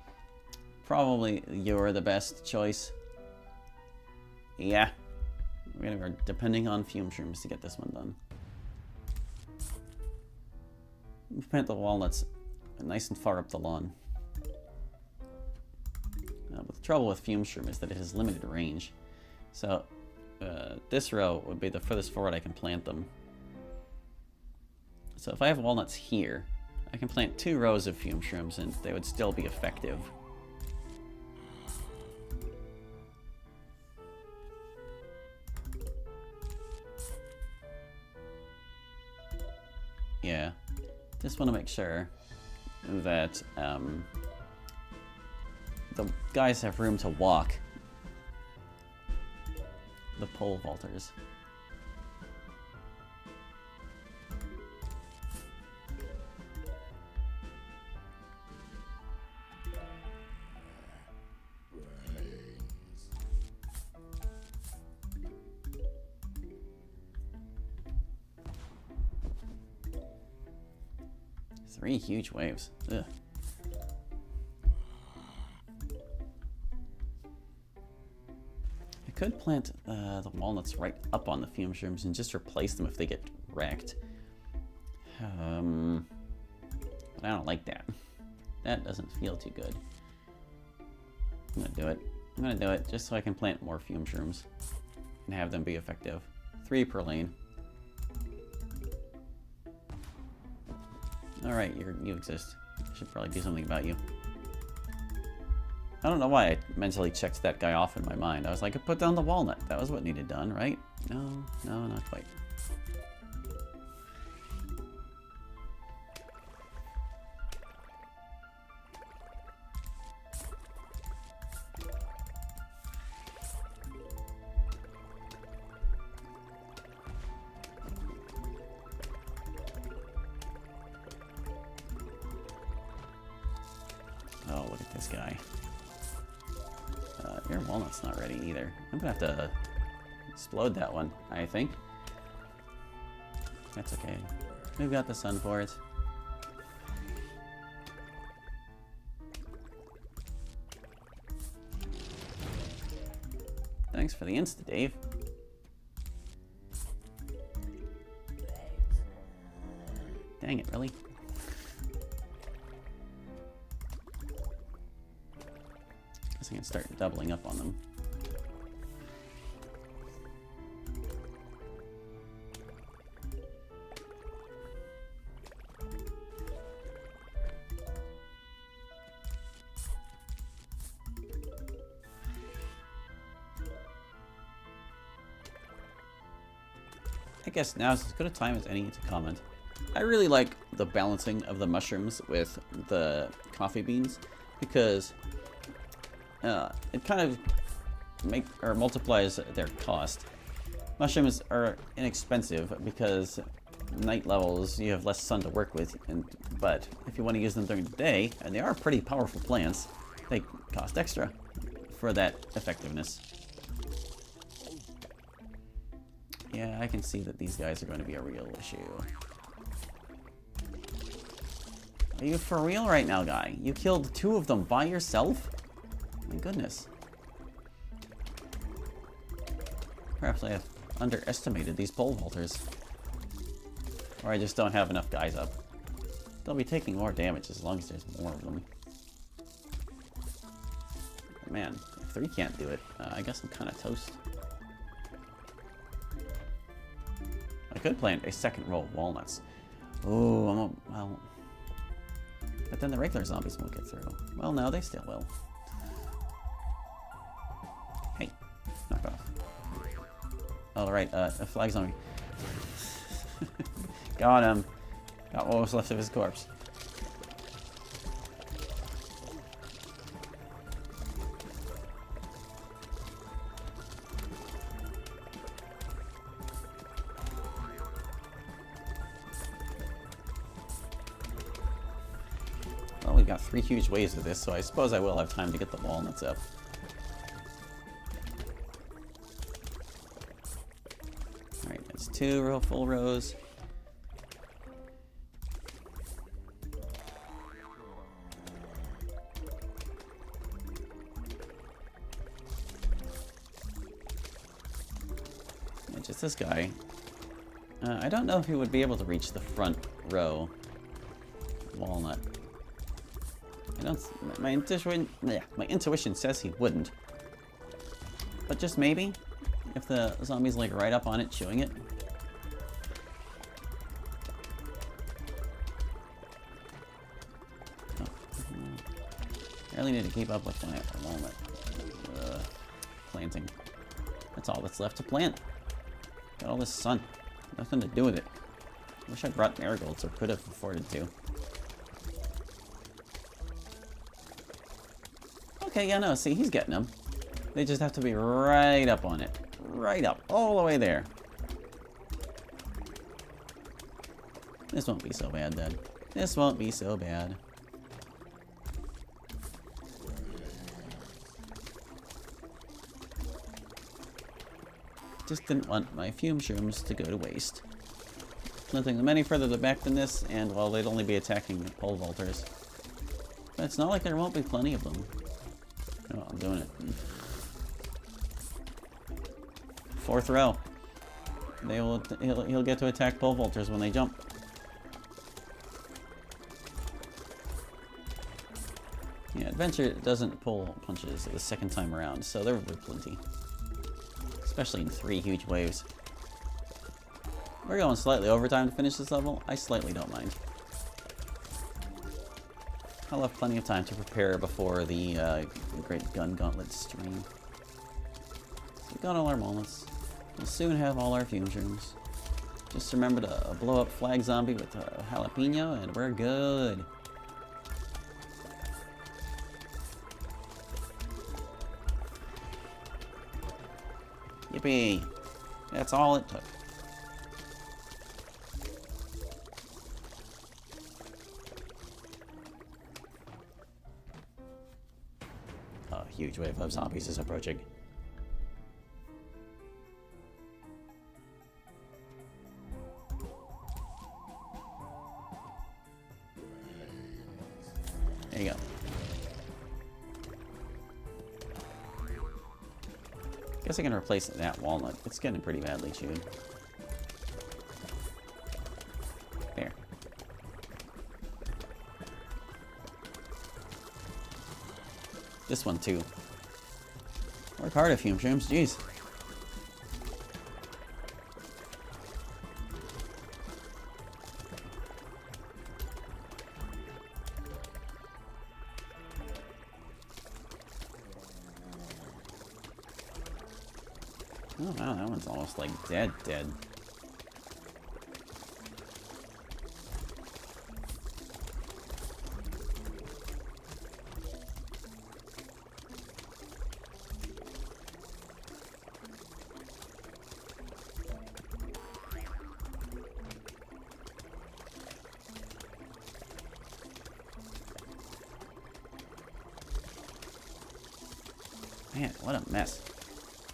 Probably you're the best choice. Yeah. We're depending on fume shrooms to get this one done. We plant the walnuts nice and far up the lawn. But the trouble with fume shroom is that it has limited range. So this row would be the furthest forward I can plant them. So if I have walnuts here, I can plant 2 rows of fume shrooms and they would still be effective. just want to make sure that the guys have room to walk. The pole vaulters. Three huge waves. Ugh. I could plant the walnuts right up on the fume shrooms and just replace them if they get wrecked. But I don't like that. That doesn't feel too good. I'm gonna do it. I'm gonna do it just so I can plant more fume shrooms and have them be effective. 3 per lane. Alright, you exist. I should probably do something about you. I don't know why I mentally checked that guy off in my mind. I was like, I put down the walnut. That was what needed done, right? No, not quite. Oh, look at this guy. Your walnut's not ready either. I'm gonna have to explode that one, I think. That's okay. We've got the sun for it. Thanks for the insta, Dave. Dang it, really? I can start doubling up on them. I guess now is as good a time as any to comment. I really like the balancing of the mushrooms with the coffee beans because it kind of multiplies their cost. Mushrooms are inexpensive because night levels you have less sun to work with, but if you want to use them during the day, and they are pretty powerful plants, they cost extra for that effectiveness. Yeah, I can see that these guys are going to be a real issue. Are you for real right now, guy? You killed 2 of them by yourself? My goodness. Perhaps I have underestimated these pole vaulters. Or I just don't have enough guys up. They'll be taking more damage as long as there's more of them. But man, if 3 can't do it, I guess I'm kind of toast. I could plant a second row of walnuts. Oh, well... But then the regular zombies won't get through. Well, no, they still will. Hey, knock off. Alright, a flag zombie. Got him. Got what was left of his corpse. Well, we've got 3 huge waves of this, so I suppose I will have time to get the walnuts up. Alright, that's 2 full rows. And just this guy. I don't know if he would be able to reach the front row walnut. I don't. My intuition says he wouldn't. But just maybe, if the zombie's like right up on it, chewing it. Oh. I really need to keep up with my walnut planting. That's all that's left to plant. Got all this sun. Nothing to do with it. Wish I'd brought marigolds, or could have afforded to. Okay, yeah, no, see, he's getting them. They just have to be right up on it. Right up, all the way there. This won't be so bad, then. This won't be so bad. Just didn't want my fume shrooms to go to waste. Nothing them any further back than this, and well, they'd only be attacking the pole vaulters. But it's not like there won't be plenty of them. Oh, I'm doing it. Fourth row. He'll get to attack pole vaulters when they jump. Yeah, Adventure doesn't pull punches the second time around, so there will be plenty. Especially in 3 huge waves. We're going slightly overtime to finish this level. I slightly don't mind. I'll have plenty of time to prepare before the Great Gun Gauntlet stream. So we got all our moments. We'll soon have all our fume shrooms. Just remember to blow up Flag Zombie with a jalapeno and we're good. Yippee! That's all it took. A huge wave of zombies is approaching. There you go. Guess I can replace that walnut. It's getting pretty badly chewed. There. This one too. Work hard at fume shrooms, jeez. Oh wow, that one's almost like dead. Man, what a mess.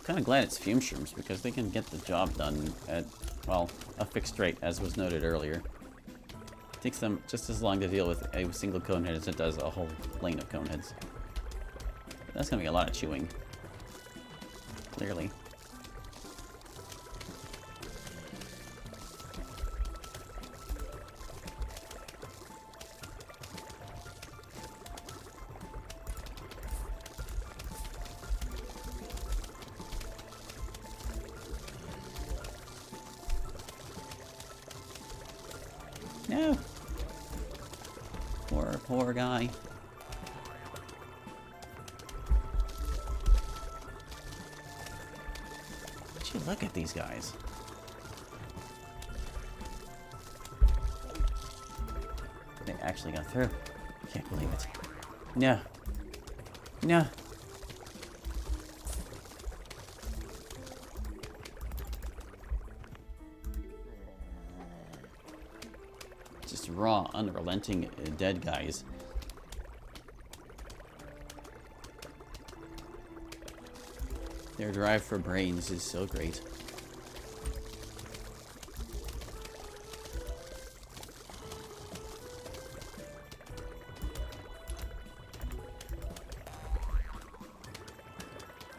Kind of glad it's fume shrooms because they can get the job done at, well, a fixed rate, as was noted earlier. It takes them just as long to deal with a single conehead as it does a whole lane of coneheads. That's gonna be a lot of chewing. Clearly. No. Poor guy. Would you look at these guys? They actually got through. Can't believe it. No. No. Just raw, unrelenting, dead guys. Their drive for brains is so great.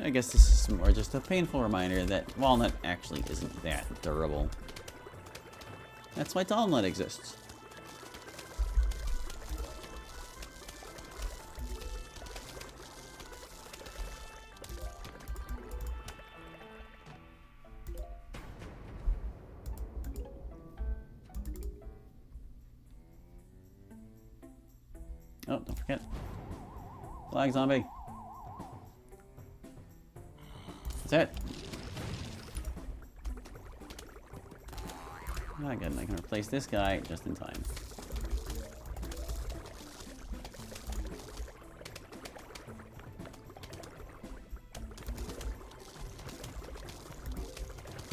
I guess this is more just a painful reminder that walnut actually isn't that durable. That's why walnut exists. Oh, don't forget. Flag zombie. That's it. Ah, good. I can replace this guy just in time.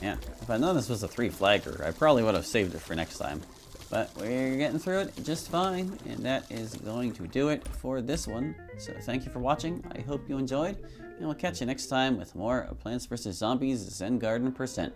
Yeah, if I'd known this was a 3-flagger, I probably would have saved it for next time. But we're getting through it just fine, and that is going to do it for this one. So thank you for watching. I hope you enjoyed, and we'll catch you next time with more Plants vs. Zombies Zen Garden %.